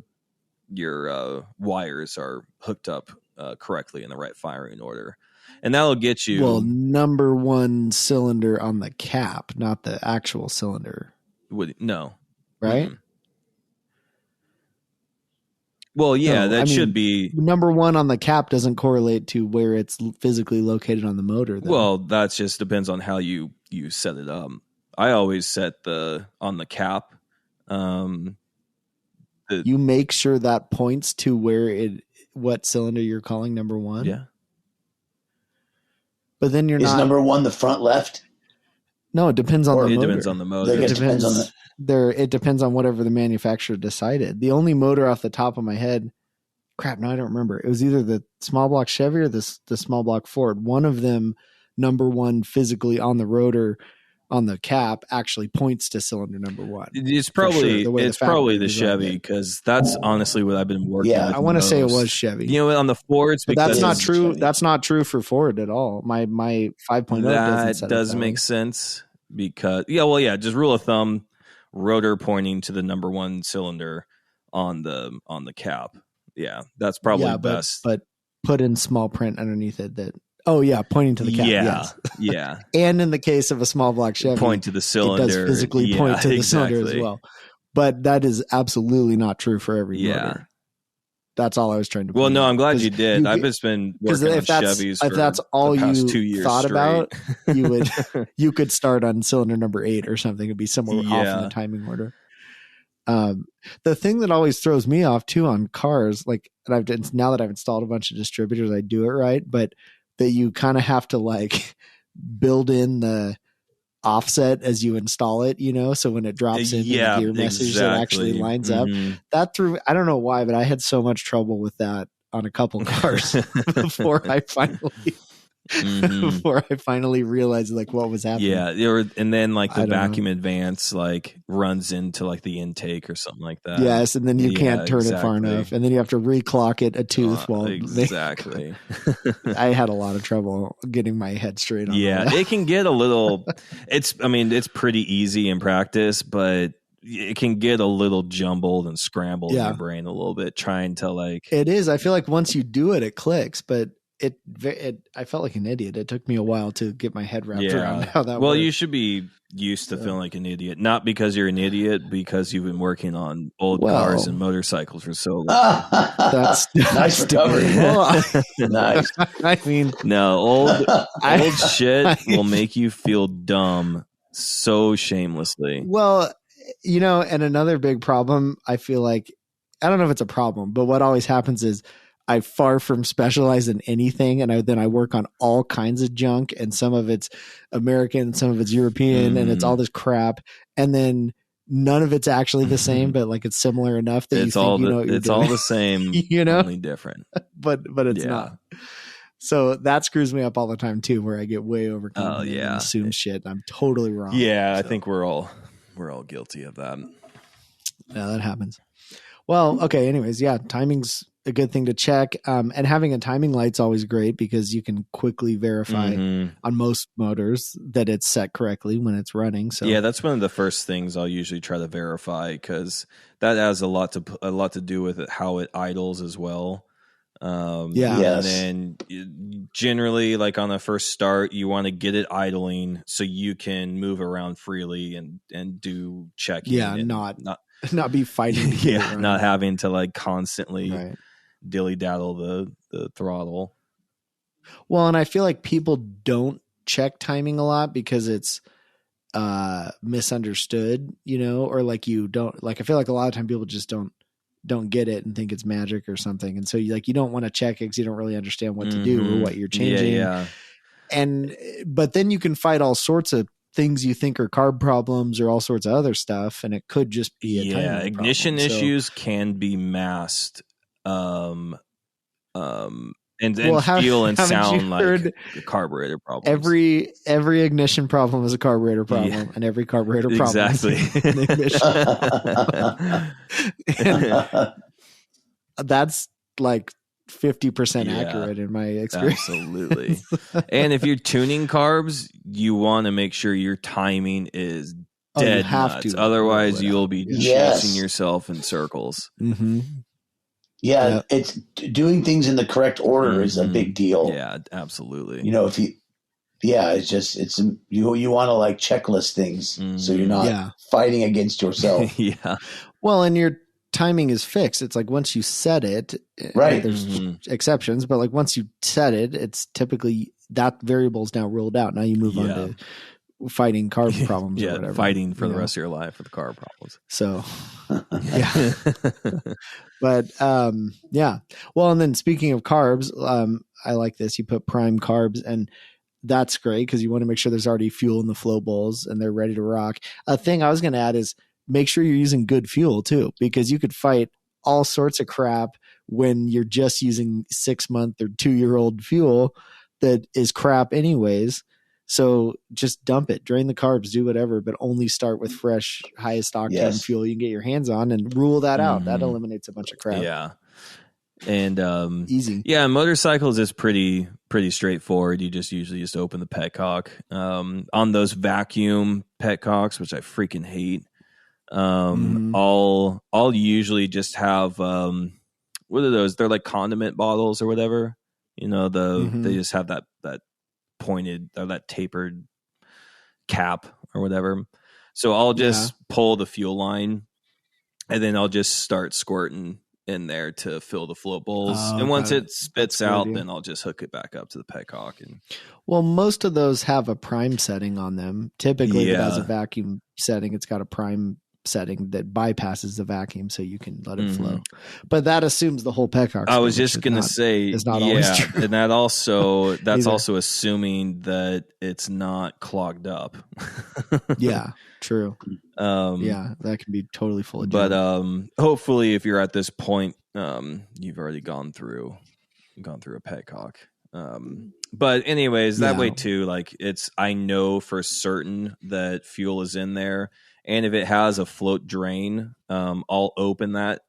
wires are hooked up correctly in the right firing order, and that'll get you number 1 cylinder on the cap, not the actual cylinder. Right? Mm-hmm. Well, yeah, should be number 1 on the cap doesn't correlate to where it's physically located on the motor, though. Well, that just depends on how you set it up. I always set on the cap. You make sure that points to what cylinder you're calling number 1. Yeah. But then Is number 1 the front left? No, it depends on the motor. It depends on the motor. It depends on whatever the manufacturer decided. The only motor off the top of my head, I don't remember. It was either the small block Chevy or the small block Ford. One of them, number 1 physically on the rotor, on the cap, actually points to cylinder number 1. It's probably the Chevy, because that's honestly what I've been working with. I want to say it was Chevy. On the Fords, but that's not true. That's not true for Ford at all. My 5.0 that does make sense, because just rule of thumb, rotor pointing to the number 1 cylinder on the cap. Yeah, that's probably best. But put in small print underneath it that. Oh yeah, pointing to the cap. Yes. Yeah. And in the case of a small block Chevy, point to the cylinder. It does physically point to the cylinder as well. But that is absolutely not true for every motor. That's all I was trying to. Well, no, I'm glad you did. I've just been working on Chevys for that's all the past you 2 years thought straight. about, you could start on cylinder number 8 or something. It'd be somewhere off in the timing order. The thing that always throws me off too on cars, now that I've installed a bunch of distributors, I do it right, but that you kind of have to build in the offset as you install it, so when it drops in the gear message, it actually lines up. That I don't know why, but I had so much trouble with that on a couple cars before I finally realized what was happening. Yeah, and then the vacuum advance runs into the intake or something like that. Yes, and then you can't turn it far enough, and then you have to reclock it a tooth exactly. I had a lot of trouble getting my head straight on. Yeah, it can get a little. It's pretty easy in practice, but it can get a little jumbled and scrambled in your brain a little bit trying to It is. I feel like once you do it, it clicks, but. I felt like an idiot. It took me a while to get my head wrapped around how that works. Well, you should be used to feeling like an idiot, not because you're an idiot, because you've been working on old cars and motorcycles for so long. That's nice recovery. Nice. I mean, no, old shit will make you feel dumb so shamelessly. Well, and another big problem, I feel like, I don't know if it's a problem, but what always happens is I far from specialize in anything, and then I work on all kinds of junk, and some of it's American, some of it's European, and it's all this crap, and then none of it's actually the same, but like it's similar enough that it's you all think you know what you're doing. all the same, you know, only different. but it's not. So that screws me up all the time too, where I get way overconfident and assume shit. I'm totally wrong. Yeah, I think we're all guilty of that. Yeah, that happens. Well, okay. Anyways, yeah, timing's a good thing to check. And having a timing light's always great because you can quickly verify on most motors that it's set correctly when it's running. So yeah, that's one of the first things I'll usually try to verify because that has a lot to do with how it idles as well. And then generally, like on the first start, you want to get it idling so you can move around freely and do checking. Yeah, and not be fighting. Not having to like constantly dilly daddle the throttle. Well, and I feel like people don't check timing a lot because it's misunderstood, you know, or like you don't like. I feel like a lot of time people just don't get it and think it's magic or something, and so you don't want to check it because you don't really understand what to do or what you're changing. Yeah. But then you can fight all sorts of things you think are carb problems or all sorts of other stuff, and it could just be a timing ignition problem. issues can be masked, and well, feel and sound like carburetor problems. Every ignition problem is a carburetor problem, and every carburetor problem is an ignition. And that's like 50% accurate in my experience. Absolutely. And if you're tuning carbs, you want to make sure your timing is dead nuts. Otherwise, you'll be chasing yourself in circles. Mm-hmm. Yeah, it's doing things in the correct order is a big deal. Yeah, absolutely. You know, you want to like checklist things so you're not fighting against yourself. Yeah. Well, and your timing is fixed. It's like once you set it, right? There's exceptions, but like once you set it, it's typically that variable is now ruled out. Now you move on to fighting carb problems or whatever. Fighting for the rest of your life for the carb problems. So, but well, and then speaking of carbs, I like this. You put prime carbs, and that's great because you want to make sure there's already fuel in the flow bowls and they're ready to rock. A thing I was going to add is make sure you're using good fuel too, because you could fight all sorts of crap when you're just using 6-month or 2-year-old fuel that is crap anyways. So just dump it, drain the carbs, do whatever, but only start with fresh, highest octane fuel you can get your hands on and rule that out. That eliminates a bunch of crap. Yeah. And easy. Yeah, motorcycles is pretty straightforward. You just usually open the petcock. On those vacuum petcocks, which I freaking hate. I'll usually just have what are those? They're like condiment bottles or whatever. You know, they just have that pointed or that tapered cap or whatever. So I'll just pull the fuel line and then I'll just start squirting in there to fill the float bowls. And once it spits out, then I'll just hook it back up to the petcock. Well, most of those have a prime setting on them. Typically, if it has a vacuum setting, it's got a prime setting that bypasses the vacuum so you can let it flow. But that assumes the whole petcock. I was just going to say, it's not always true. And that's also assuming that it's not clogged up. Yeah, true. That can be totally full of junk. But hopefully if you're at this point, you've already gone through a petcock. But anyways, that way too, like I know for certain that fuel is in there. And if it has a float drain, I'll open that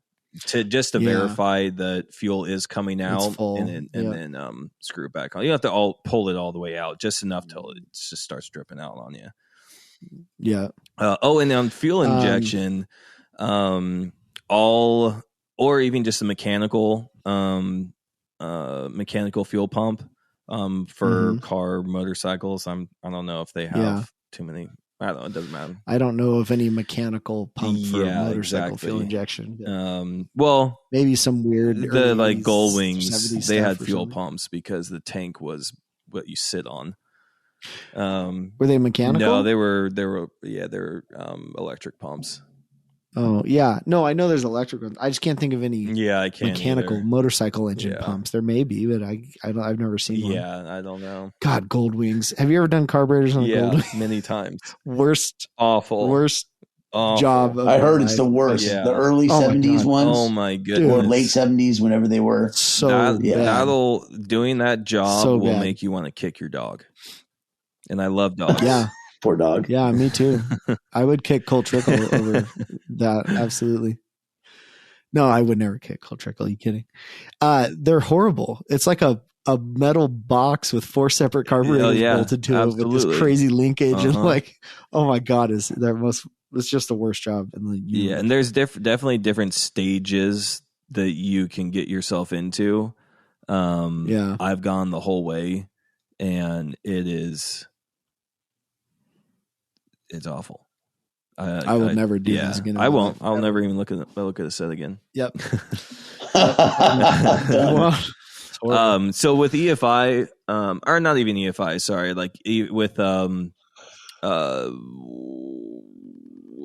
to verify that fuel is coming out and then screw it back on. You don't have to pull it all the way out, just enough till it just starts dripping out on you. Yeah. And on fuel injection, or even just a mechanical fuel pump for car motorcycles. I don't know if they have too many. I don't know. It doesn't matter. I don't know of any mechanical pump for motorcycle fuel injection. Well, maybe some weird the like Gull Wings. They had fuel pumps because the tank was what you sit on. Were they mechanical? No, they were electric pumps. Oh yeah, no, I know there's electric ones. I just can't think of any Yeah, I can't mechanical either. motorcycle engine Yeah. pumps. There may be, but I've never seen one. Yeah, I don't know. God, Gold Wings. Have you ever done carburetors on a Gold Yeah, Wing? many times. Worst Awful. job of I your heard life. it's the worst. Yeah. The early Oh my 70s God. ones Oh my or goodness. late 70s, whenever they were. So bad. That'll doing that job So will bad. make you want to kick your dog. And I love dogs. Yeah. Poor dog. Yeah, me too. I would kick Cole Trickle over that. Absolutely. No, I would never kick Cole Trickle. Are you kidding? They're horrible. It's like a metal box with 4 separate carburetors bolted to it with this crazy linkage and like, oh my God, it's just the worst job in the universe. Yeah, and there's definitely different stages that you can get yourself into. Yeah. I've gone the whole way, and it's awful. I will never do this again. I won't. I'll never even look at a set again. Yep. So with EFI, or not even EFI, sorry, like with what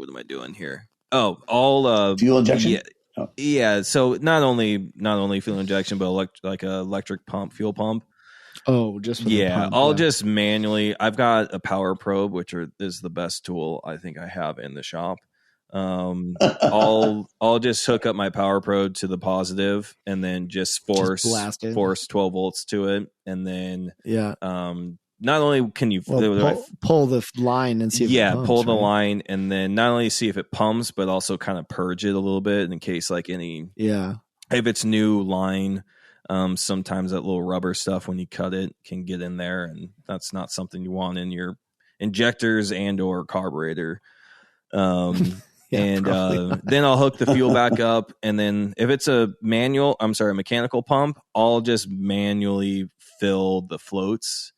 am I doing here? Oh, all fuel injection. Yeah. So not only fuel injection, but electric pump, fuel pump. Oh, just for the pump, I'll just manually. I've got a power probe, which is the best tool I think I have in the shop. I'll just hook up my power probe to the positive, and then just force 12 volts to it, and then not only can you pull the line and see if it pumps, pull the line, and then not only see if it pumps, but also kind of purge it a little bit in case if it's new line. Sometimes that little rubber stuff when you cut it can get in there, and that's not something you want in your injectors and or carburetor. Then I'll hook the fuel back up, and then if it's a mechanical pump, I'll just manually fill the floats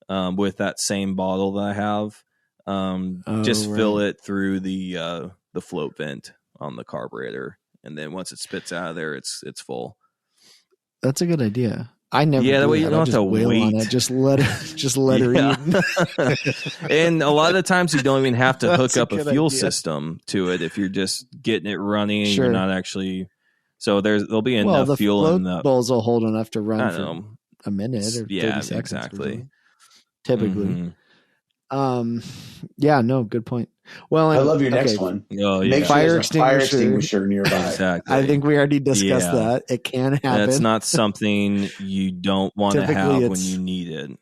with that same bottle that I have. Fill it through the float vent on the carburetor, and then once it spits out of there, it's full. That's a good idea. I never. Yeah, that way you don't have to wait. On it. Just let her eat. And a lot of the times you don't even have to hook up a fuel system to it if you're just getting it running. Sure. You're not actually. So there'll be enough fuel in the bowls will hold enough to run for a minute or 30 seconds. Exactly. Typically. No, good point. Well, I love your next one. Oh, yeah. Make sure there's a fire extinguisher nearby. Exactly. I think we already discussed that. It can happen. That's not something you don't want to have when you need it.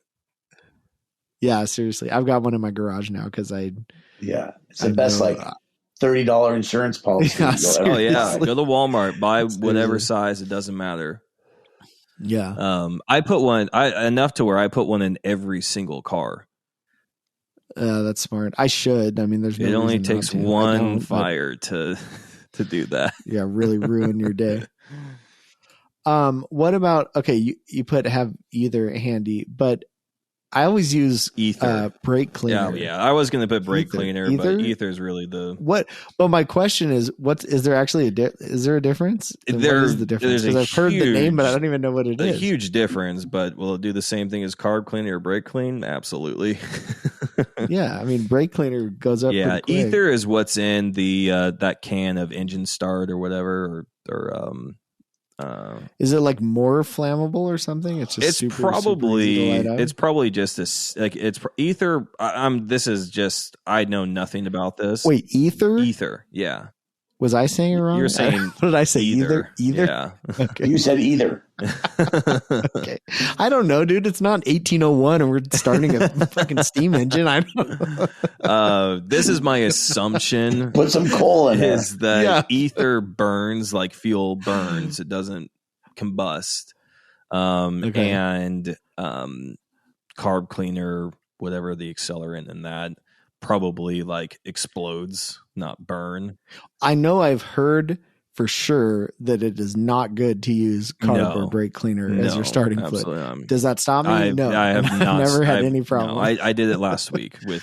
Yeah, seriously. I've got one in my garage now because it's the best $30 insurance policy. Go to Walmart, buy whatever size, it doesn't matter. Yeah. I put one enough to where I put one in every single car. That's smart. I should. I mean, there's no it only reason takes not to. one fire to do that. Yeah, really ruin your day. What about you have either handy, but I always use ether brake cleaner. Yeah. I was going to put brake cleaner, but ether is really the what. But my question is, is there actually is there a difference? What is the difference? Because I've heard the name, but I don't even know what it is. A huge difference, but will it do the same thing as carb cleaner or brake clean? Absolutely. Yeah, I mean, brake cleaner goes up. Yeah, ether is what's in the that can of engine start or whatever, or is it like more flammable or something? It's just super easy to light up? It's probably just it's ether. This is just I know nothing about this. Wait, ether, yeah. Was I saying it wrong? You're saying what did I say? Either? Yeah. Okay. You said either. Okay. I don't know, dude. It's not 1801 and we're starting a fucking steam engine. I don't know. This is my assumption. Put some coal in is that ether burns like fuel burns. It doesn't combust. And carb cleaner, whatever the accelerant in that, probably like explodes, not burn. I know I've heard for sure that it is not good to use carb or brake cleaner as your starting fluid. Does that stop me? No, I have not. Never had any problem. No, I did it last week with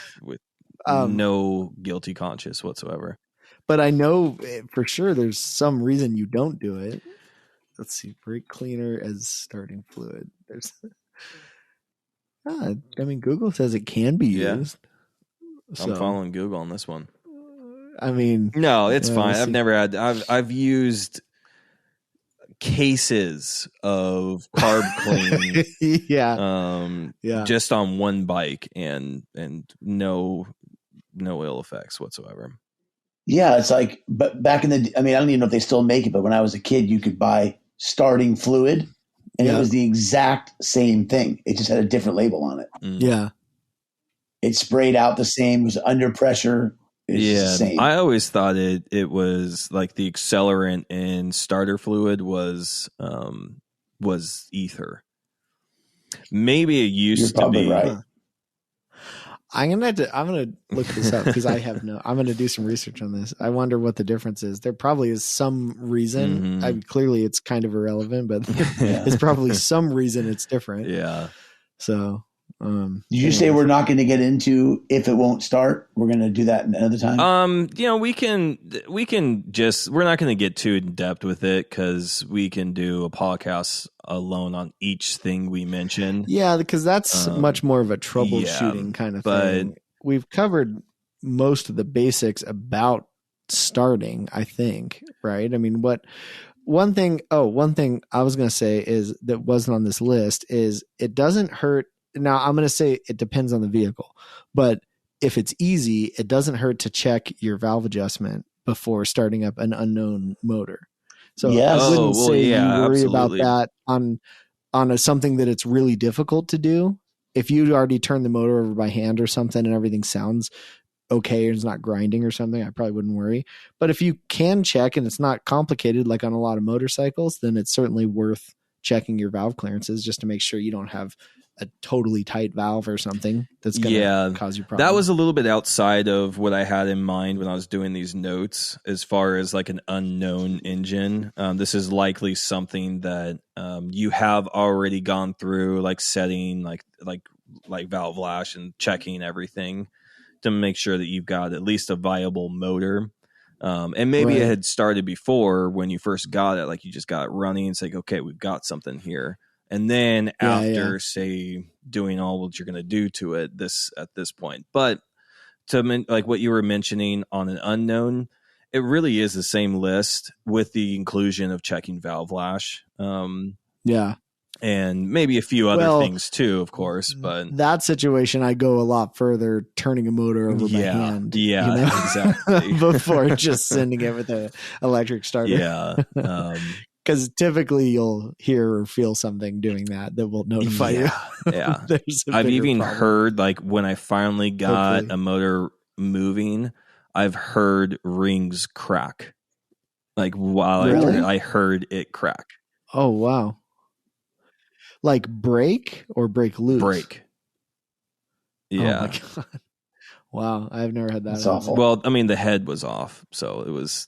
no guilty conscience whatsoever. But I know for sure there's some reason you don't do it. Let's see, brake cleaner as starting fluid. There's, Google says it can be used. I'm following Google on this one. I mean, No, it's fine. we'll I've see. never had. I've used cases of carb clean. Yeah. Just on one bike, and no ill effects whatsoever. Yeah, it's like, but back in the, I mean, I don't even know if they still make it, but when I was a kid, you could buy starting fluid, and it was the exact same thing. It just had a different label on it. Yeah. It sprayed out the same. It was under pressure. It was the same. I always thought it was like the accelerant in starter fluid was ether. Maybe it used to be. Right. I'm gonna look this up because I'm gonna do some research on this. I wonder what the difference is. There probably is some reason. Mm-hmm. Clearly it's kind of irrelevant, but there's probably some reason it's different. Yeah. So did you say we're not going to get into if it won't start? We're going to do that another time. We can just, we're not going to get too in depth with it because we can do a podcast alone on each thing we mentioned. Yeah, because that's much more of a troubleshooting kind of thing. We've covered most of the basics about starting, I think, right? I mean, one thing I was going to say is that wasn't on this list is it doesn't hurt. Now I'm going to say it depends on the vehicle, but if it's easy, it doesn't hurt to check your valve adjustment before starting up an unknown motor. So I wouldn't say you worry about that on something that it's really difficult to do. If you already turned the motor over by hand or something and everything sounds okay and it's not grinding or something, I probably wouldn't worry. But if you can check and it's not complicated like on a lot of motorcycles, then it's certainly worth checking your valve clearances just to make sure you don't have a totally tight valve or something that's going to cause you problems. That was a little bit outside of what I had in mind when I was doing these notes as far as like an unknown engine. This is likely something that you have already gone through, like setting like valve lash and checking everything to make sure that you've got at least a viable motor. And maybe it had started before when you first got it, like you just got it running. It's like, okay, we've got something here. And then after, say, doing all what you're going to do to it at this point. But like what you were mentioning on an unknown, it really is the same list with the inclusion of checking valve lash. And maybe a few other things too, of course. But that situation, I go a lot further, turning a motor over by hand. Yeah, you know? Exactly. Before just sending it with an electric starter. Yeah. Because typically you'll hear or feel something doing that will notify you. Yeah. I've even heard, like, when I finally got a motor moving, I've heard rings crack. Like, while I heard it crack. Oh, wow. Like break or break loose? Break. Yeah. Oh, my God. Wow. I've never had that. That's awful. Well, I mean, the head was off, so it was...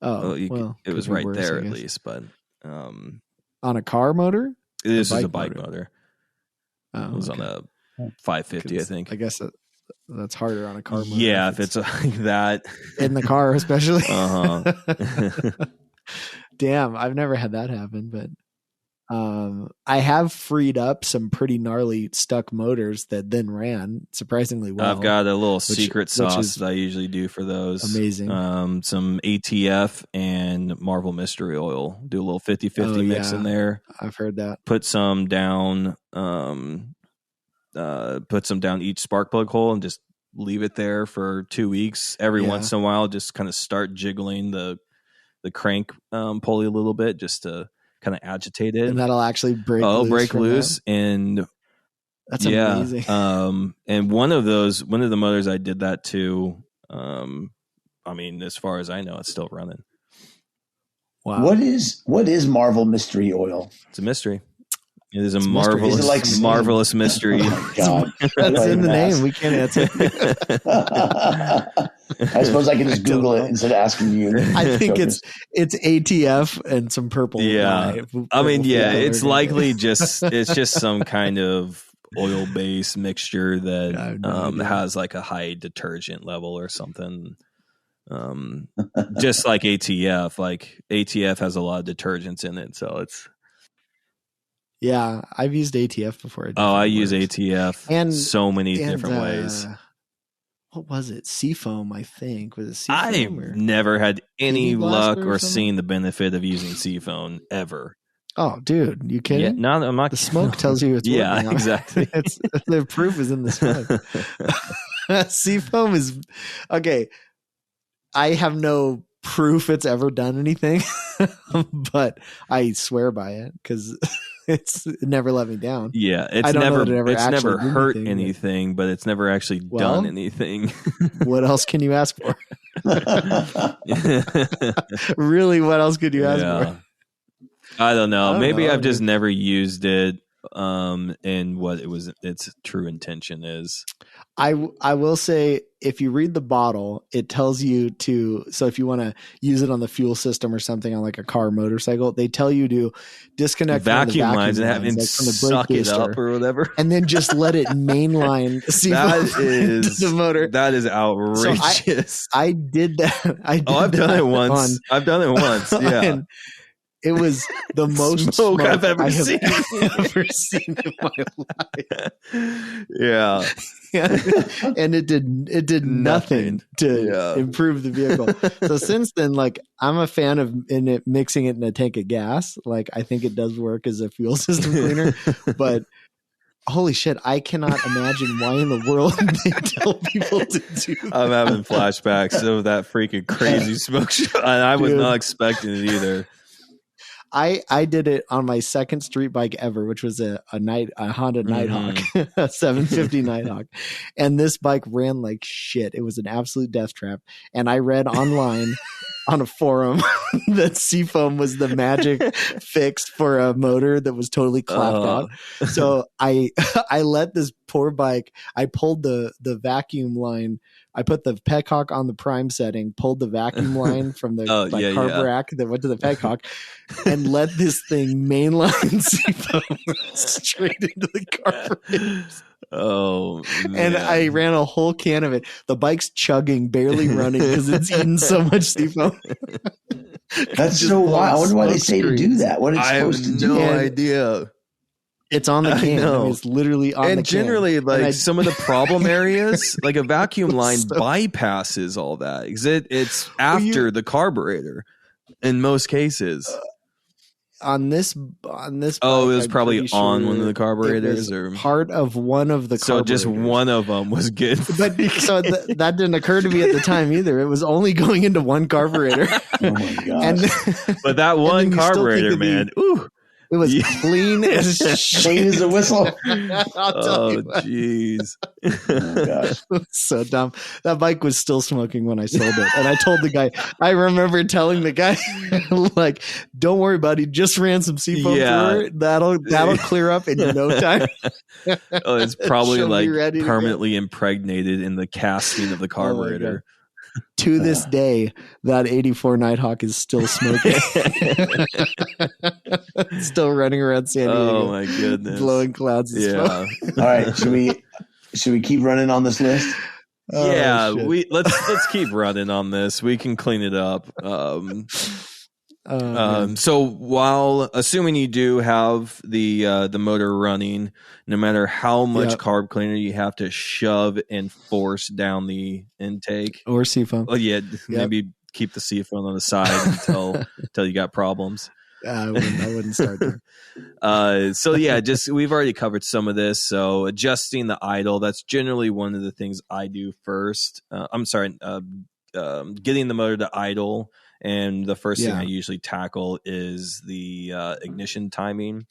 it was right worse, there at least, but on a car motor? This is a bike motor. Oh, it was on a 550, I think. I guess that's harder on a car motor. Yeah, if it's like that in the car, especially. Uh-huh. Damn, I've never had that happen, but I have freed up some pretty gnarly stuck motors that then ran surprisingly well. I've got a little secret sauce that I usually do for those. Amazing. Some ATF and Marvel Mystery Oil. Do a little 50-50 mix in there. I've heard that. Put some down each spark plug hole and just leave it there for 2 weeks. Every once in a while, just kind of start jiggling the crank pulley a little bit just to kind of agitate it, and that'll actually break loose. And that's amazing. And one of the motors I did that to, I mean, as far as I know, it's still running. Wow. What is Marvel Mystery Oil? It's a mystery. It is a marvelous mystery. Oh my God. That's in the name. We can't answer. I suppose I can just Google it instead of asking you. I think it's ATF and some purple. Purple, I mean, it's likely it's just some kind of oil-based mixture that has like a high detergent level or something. Just like ATF. Like ATF has a lot of detergents in it, so it's. Yeah, I've used ATF before. I use ATF in so many different ways. what was it? Seafoam, I think. Was it Seafoam? I've never had any PV blaster luck or or something? seen the benefit of using Seafoam ever. Oh, dude, you kidding? Yeah, no, I'm not. The smoke tells you it's yeah, working. exactly. The proof is in the smoke. Seafoam is okay. I have no proof it's ever done anything, but I swear by it because it never let me down. Yeah, I don't know that it ever it's actually never did hurt anything, anything, but it's never actually Well, done anything. What else can you ask for? Really, what else could you ask for? I don't know. I don't Maybe know, I've just dude. never used it and what its true intention is. I will say, if you read the bottle, it tells you to, so if you want to use it on the fuel system or something on like a car or motorcycle, they tell you to disconnect from the Vacuum lines and have it like from the suck brake it up booster, or whatever. and then just let it mainline That is the motor. That is outrageous. I did that. I've done it once. I've done it once. Yeah. And it was the most smoke I've ever seen. ever seen in my life. Yeah. And it did nothing to improve the vehicle. So since then, like, I'm a fan of mixing it in a tank of gas. Like, I think it does work as a fuel system cleaner, but holy shit, I cannot imagine why in the world they tell people to do that. I'm having flashbacks of that freaking crazy smoke show, and I was not expecting it either. I did it on my second street bike ever, which was a Honda Nighthawk, a 750 Nighthawk. And this bike ran like shit. It was an absolute death trap. And I read online on a forum that Seafoam was the magic fix for a motor that was totally clapped out. So I let this poor bike, I pulled the vacuum line. I put the Petcock on the prime setting, pulled the vacuum line from the carb rack that went to the Petcock, and let this thing mainline Seafoam straight into the carburetors. Oh, man. And I ran a whole can of it. The bike's chugging, barely running because it's eaten so much Seafoam. That's so wild. I wonder why they say to do that. What it's supposed to do. No idea. It's on the can. I mean, it's literally on the can. And generally, like, some of the problem areas, like a vacuum line bypasses all that because it's after the carburetor in most cases. On this bike, it was probably on one of the carburetors, or part of one of the carburetors. So just one of them was good. But so that didn't occur to me at the time either. It was only going into one carburetor. Oh my god! But that one carburetor, man, ooh. It was clean as clean as a whistle. Oh, jeez. Oh, gosh. So dumb. That bike was still smoking when I sold it. And I told the guy, I remember telling the guy, like, don't worry, buddy, just ran some Seafoam through it. That'll clear up in no time. It's probably like permanently impregnated in the casting of the carburetor. To this day, that 84 Nighthawk is still smoking. Still running around San Diego. Oh my goodness. Blowing clouds of smoke. All right. Should we keep running on this list? Yeah, let's keep running on this. We can clean it up. So while assuming you do have the motor running, no matter how much carb cleaner you have to shove and force down the intake or Seafoam. Oh yeah, maybe keep the Seafoam on the side until you got problems. I wouldn't start there. So yeah, we've already covered some of this. So adjusting the idle, that's generally one of the things I do first. Getting the motor to idle. And the first thing I usually tackle is the ignition timing.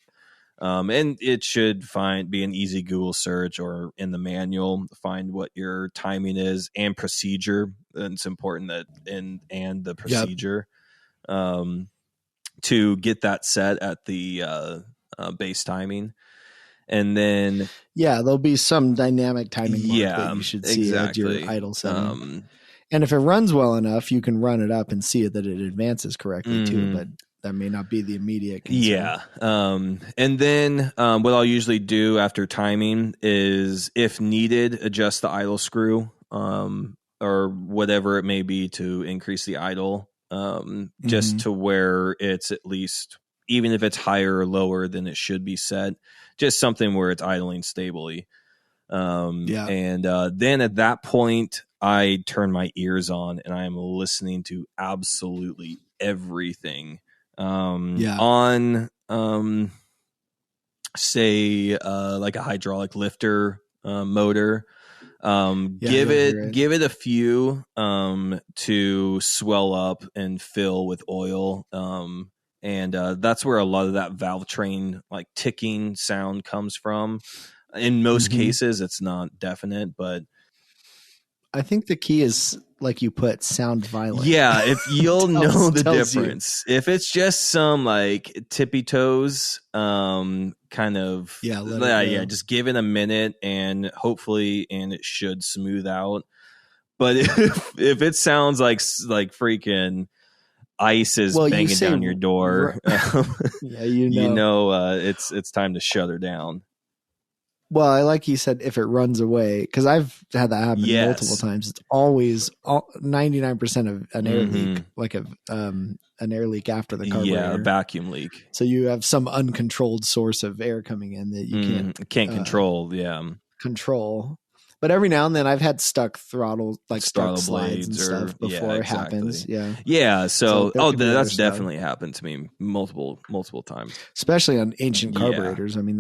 And it should be an easy Google search or in the manual, find what your timing is and procedure. And it's important that and the procedure to get that set at the base timing. And then there'll be some dynamic timing mark that you should see at your idle setting. And if it runs well enough, you can run it up and see that it advances correctly too, but that may not be the immediate concern. Yeah. And then what I'll usually do after timing is, if needed, adjust the idle screw or whatever it may be to increase the idle just to where it's at least, even if it's higher or lower than it should be set, just something where it's idling stably. And then at that point, I turn my ears on and I am listening to absolutely everything on say like a hydraulic lifter motor. Give it a few to swell up and fill with oil. And that's where a lot of that valve train like ticking sound comes from. In most cases, it's not definite, but I think the key is, like you put, sound violent. Yeah, if you'll know the difference. If it's just some like tippy toes, kind of, just give it a minute and hopefully, and it should smooth out. But if it sounds like freaking ice is banging down your door, it's time to shut her down. Well, like you said, if it runs away, because I've had that happen multiple times. It's always 99% of an air leak, like an air leak after the carburetor. Yeah, a vacuum leak. So you have some uncontrolled source of air coming in that you can't control. Control. But every now and then I've had stuck throttle, like stuck slides and stuff before it happens. Yeah. Yeah. So that's definitely happened to me multiple times. Especially on ancient carburetors. I mean,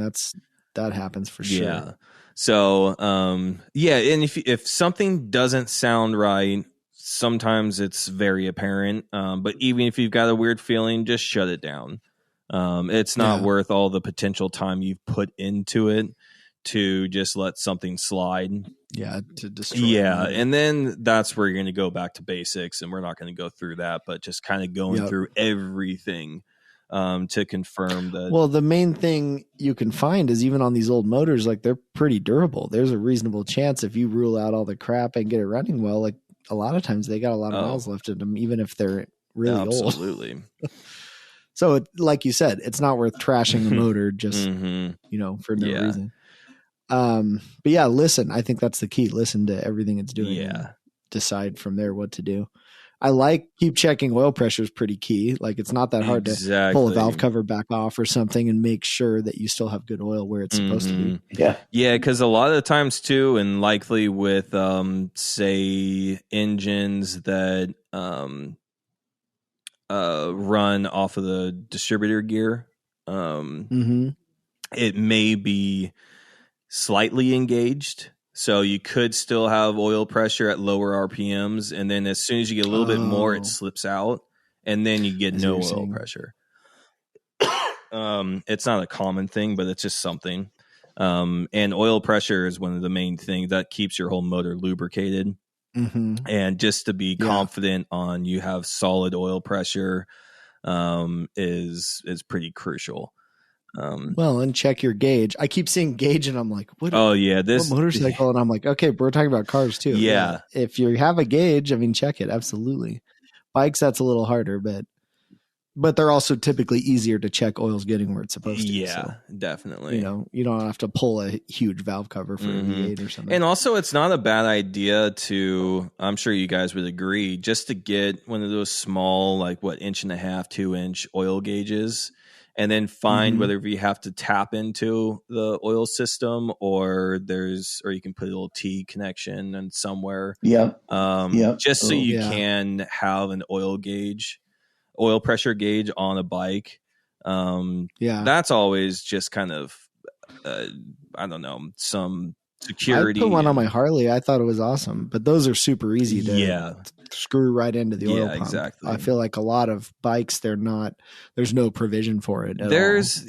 that happens for sure. Yeah. So, and if something doesn't sound right, sometimes it's very apparent. But even if you've got a weird feeling, just shut it down. It's not worth all the potential time you've put into it to just let something slide. Yeah. To destroy. Yeah. And then that's where you're going to go back to basics, and we're not going to go through that, but just kind of going through everything. To confirm that. Well, the main thing you can find is even on these old motors, like they're pretty durable. There's a reasonable chance if you rule out all the crap and get it running well, like a lot of times they got a lot of miles left in them, even if they're really old. Absolutely. So like you said, it's not worth trashing the motor just, for no reason. But yeah, listen, I think that's the key. Listen to everything it's doing. Yeah. Decide from there what to do. I keep checking oil pressure is pretty key. Like it's not that hard to pull a valve cover back off or something and make sure that you still have good oil where it's supposed to be. Yeah. Yeah. Cause a lot of the times too, and likely with, say engines that, run off of the distributor gear, it may be slightly engaged. So you could still have oil pressure at lower RPMs, and then as soon as you get a little bit more, it slips out, and then you get no oil pressure. It's not a common thing, but it's just something. And oil pressure is one of the main things that keeps your whole motor lubricated. And just to be confident on you have solid oil pressure is pretty crucial. And check your gauge. I keep seeing gauge and I'm like, what motorcycle? And I'm like, okay, we're talking about cars too. Yeah. If you have a gauge, I mean, check it. Absolutely. Bikes, that's a little harder, but they're also typically easier to check oil's getting where it's supposed to. Yeah, so, definitely. You don't have to pull a huge valve cover for a V8 or something. And also it's not a bad idea to, I'm sure you guys would agree, just to get one of those small, like 1.5-inch, 2-inch oil gauges. And then find whether you have to tap into the oil system or you can put a little T connection and somewhere. Just so you can have an oil pressure gauge on a bike. That's always just kind of, I don't know, some security. I put one on my Harley. I thought it was awesome, but those are super easy to screw right into the oil pump. Exactly. I feel like a lot of bikes, there's no provision for it. There's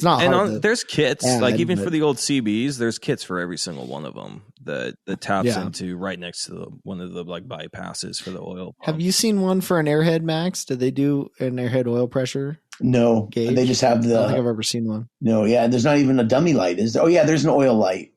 kits, like even for the old CBs, there's kits for every single one of them that taps into right next to one of the like bypasses for the oil pump. Have you seen one for an Airhead Max? Did they do an Airhead oil pressure? No, gauge? They just have I don't think I've ever seen one. No, there's not even a dummy light, is there? Oh yeah, there's an oil light.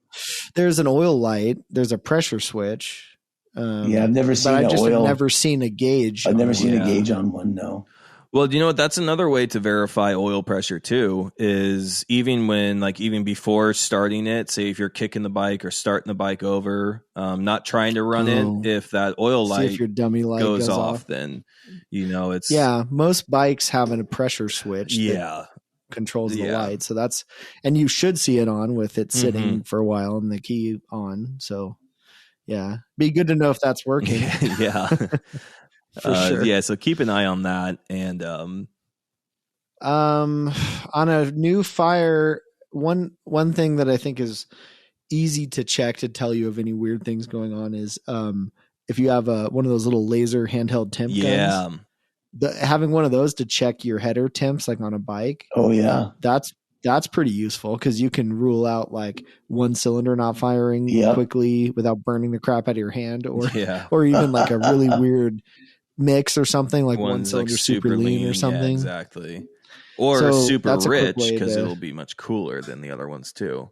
There's an oil light. There's a pressure switch. I've never seen I've never seen a gauge. I've never seen a gauge on one. No. Well, you know what? That's another way to verify oil pressure too. Is even before starting it, say if you're kicking the bike or starting the bike over, not trying to run it. If that oil light, if your dummy light goes off, then it's most bikes have a pressure switch. That controls the light. So and you should see it on with it sitting for a while and the key on. So Yeah. Be good to know if that's working. Yeah. For sure. Yeah. So keep an eye on that. And on a new fire, one thing that I think is easy to check to tell you of any weird things going on is if you have one of those little laser handheld temp guns. Having one of those to check your header temps, like on a bike. Oh yeah, that's pretty useful because you can rule out like one cylinder not firing quickly without burning the crap out of your hand, or even like a really weird mix or something, like one cylinder like super lean or something. Yeah, exactly. Or super rich because it'll be much cooler than the other ones too.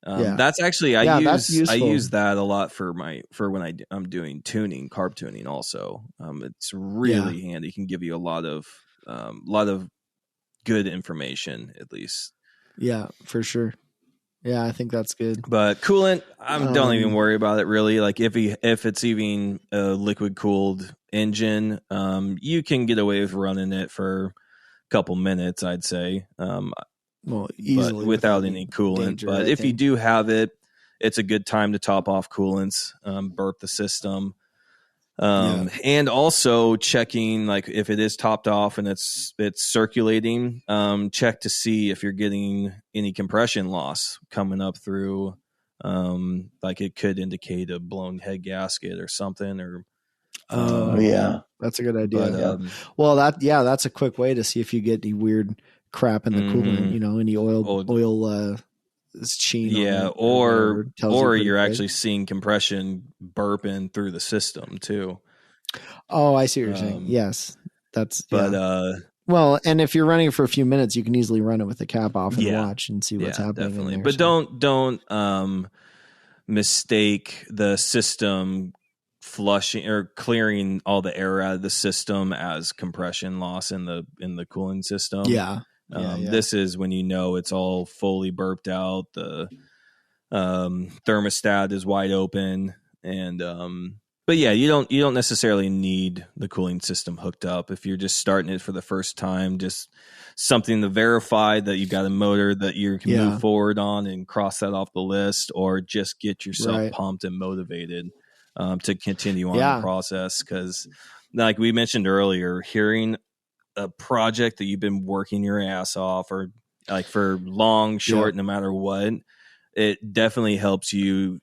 That's actually I use that a lot for when I'm doing tuning, carb tuning. Also, it's really handy. It can give you a lot of good information, at least. Yeah, for sure. Yeah, I think that's good. But coolant, don't even worry about it really. Like if it's even a liquid cooled engine, you can get away with running it for a couple minutes, I'd say. Well, easily without any coolant. Danger, but if you do have it, it's a good time to top off coolants, burp the system. And also checking, like if it is topped off and it's circulating, check to see if you're getting any compression loss coming up through. Like it could indicate a blown head gasket or something, or that's a good idea. Well, that's a quick way to see if you get any weird crap in the coolant, any oil sheen. Or you're actually seeing compression burping through the system too. Oh, I see what you're saying. Yes, well, and if you're running it for a few minutes, you can easily run it with the cap off and watch and see what's happening. Definitely. In there, but don't mistake the system flushing or clearing all the air out of the system as compression loss in the cooling system. This is when it's all fully burped out. The thermostat is wide open, and but you don't necessarily need the cooling system hooked up if you're just starting it for the first time. Just something to verify that you've got a motor that you can move forward on and cross that off the list, or just get yourself pumped and motivated to continue on the process. Because like we mentioned earlier, hearing a project that you've been working your ass off, or like for long, short, no matter what, it definitely helps you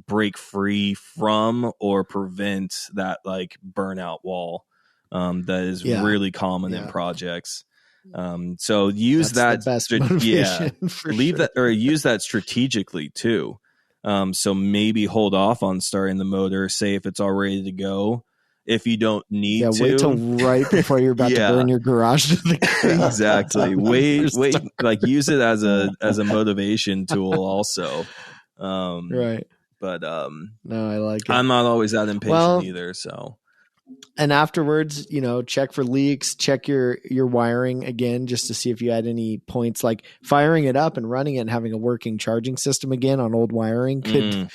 break free from or prevent that like burnout wall that is really common in projects. So use That's the best motivation for that, or use that strategically too. So maybe hold off on starting the motor, say if it's all ready to go. If you don't need to, wait till right before you're about to burn your garage to the ground. Exactly. Wait, like use it as a motivation tool also. Right. But no, I like it. I'm not always that impatient either. So, and afterwards, check for leaks, check your wiring again, just to see if you had any points, like firing it up and running it and having a working charging system again on old wiring could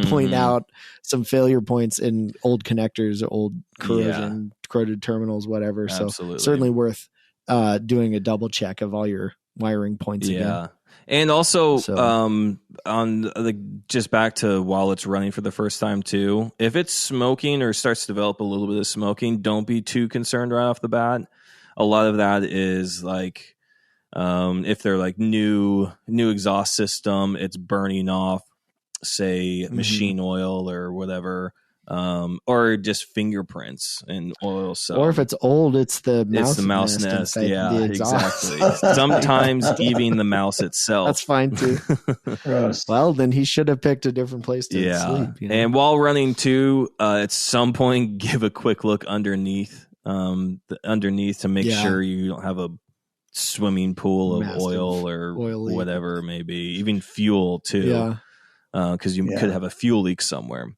point out some failure points in old connectors, old corrosion, corroded terminals, whatever. Absolutely. So certainly worth doing a double check of all your wiring points again. And also, just back to while it's running for the first time too, if it's smoking or starts to develop a little bit of smoking, don't be too concerned right off the bat. A lot of that is like, if they're like new exhaust system, it's burning off, say, machine oil or whatever. Or just fingerprints and oil. So, or if it's old, it's the mouse nest. Yeah, exactly. Sometimes even the mouse itself. That's fine too. Well, then he should have picked a different place to sleep. And while running too, at some point, give a quick look underneath to make sure you don't have a swimming pool of oil or whatever it may be, even fuel too. Because you could have a fuel leak somewhere.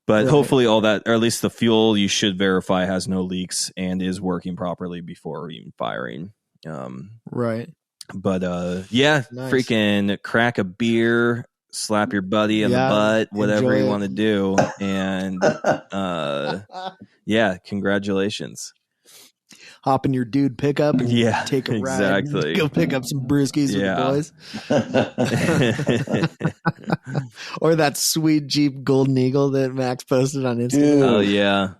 But hopefully all that, or at least the fuel, you should verify has no leaks and is working properly before even firing. Right. But freaking crack a beer, slap your buddy in the butt, whatever you want to do. And congratulations. hop in your dude pickup and take a ride. Exactly. Go pick up some brewskis with the boys. Or that sweet Jeep Golden Eagle that Max posted on Instagram. Dude. Oh yeah.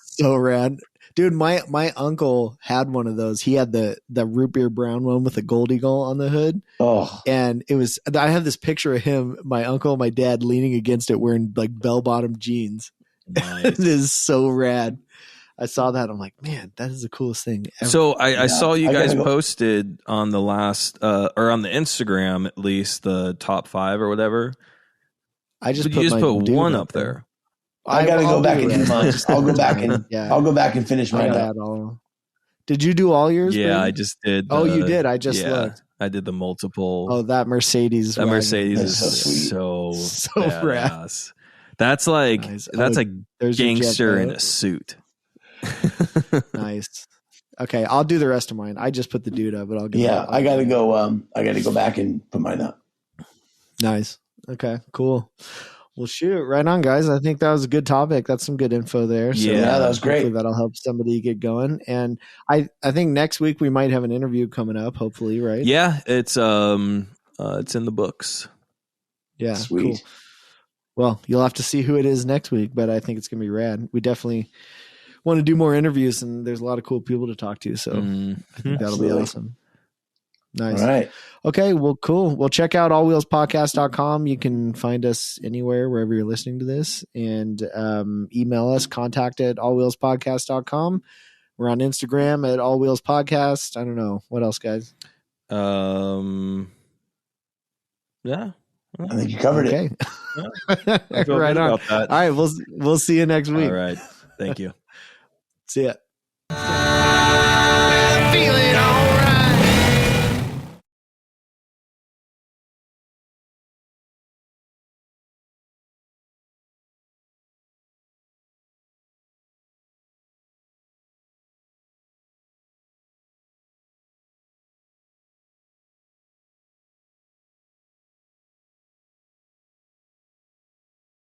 So rad. Dude, my uncle had one of those. He had the root beer brown one with a gold eagle on the hood. Oh. And I have this picture of him, my uncle and my dad leaning against it wearing like bell-bottom jeans. Nice. It is so rad. I saw that. I'm like, man, that is the coolest thing ever. So I saw you guys posted on the last or on the Instagram at least the top 5 or whatever. I just put one up there. I gotta go back and do mine. I'll go back and I'll go back and finish mine up. Did you do all yours? Yeah, man? I just did. Oh, you did. I just looked. I did the multiple. Oh, that Mercedes. That Mercedes is so sweet. so rad. That's like that's a gangster in a suit. Nice. Okay, I'll do the rest of mine. I just put the dude up, but I'll get. Yeah, I gotta go. I gotta go back and put mine up. Nice. Okay. Cool. Well, shoot, right on, guys. I think that was a good topic. That's some good info there. So yeah, that was great. Hopefully that'll help somebody get going. And I think next week we might have an interview coming up. Hopefully, right? Yeah, it's in the books. Yeah, sweet. Cool. Well, you'll have to see who it is next week, but I think it's gonna be rad. We definitely want to do more interviews, and there's a lot of cool people to talk to. So I think that'll be awesome. Nice. All right. Okay. Well, cool. Well, check out allwheelspodcast.com. You can find us anywhere, wherever you're listening to this, and email us, contact@allwheelspodcast.com. We're on Instagram at allwheelspodcast. I don't know. What else, guys? Yeah. I think you covered it. I feel right good on. about that. All right. We'll see you next week. All right. Thank you. See ya. Feeling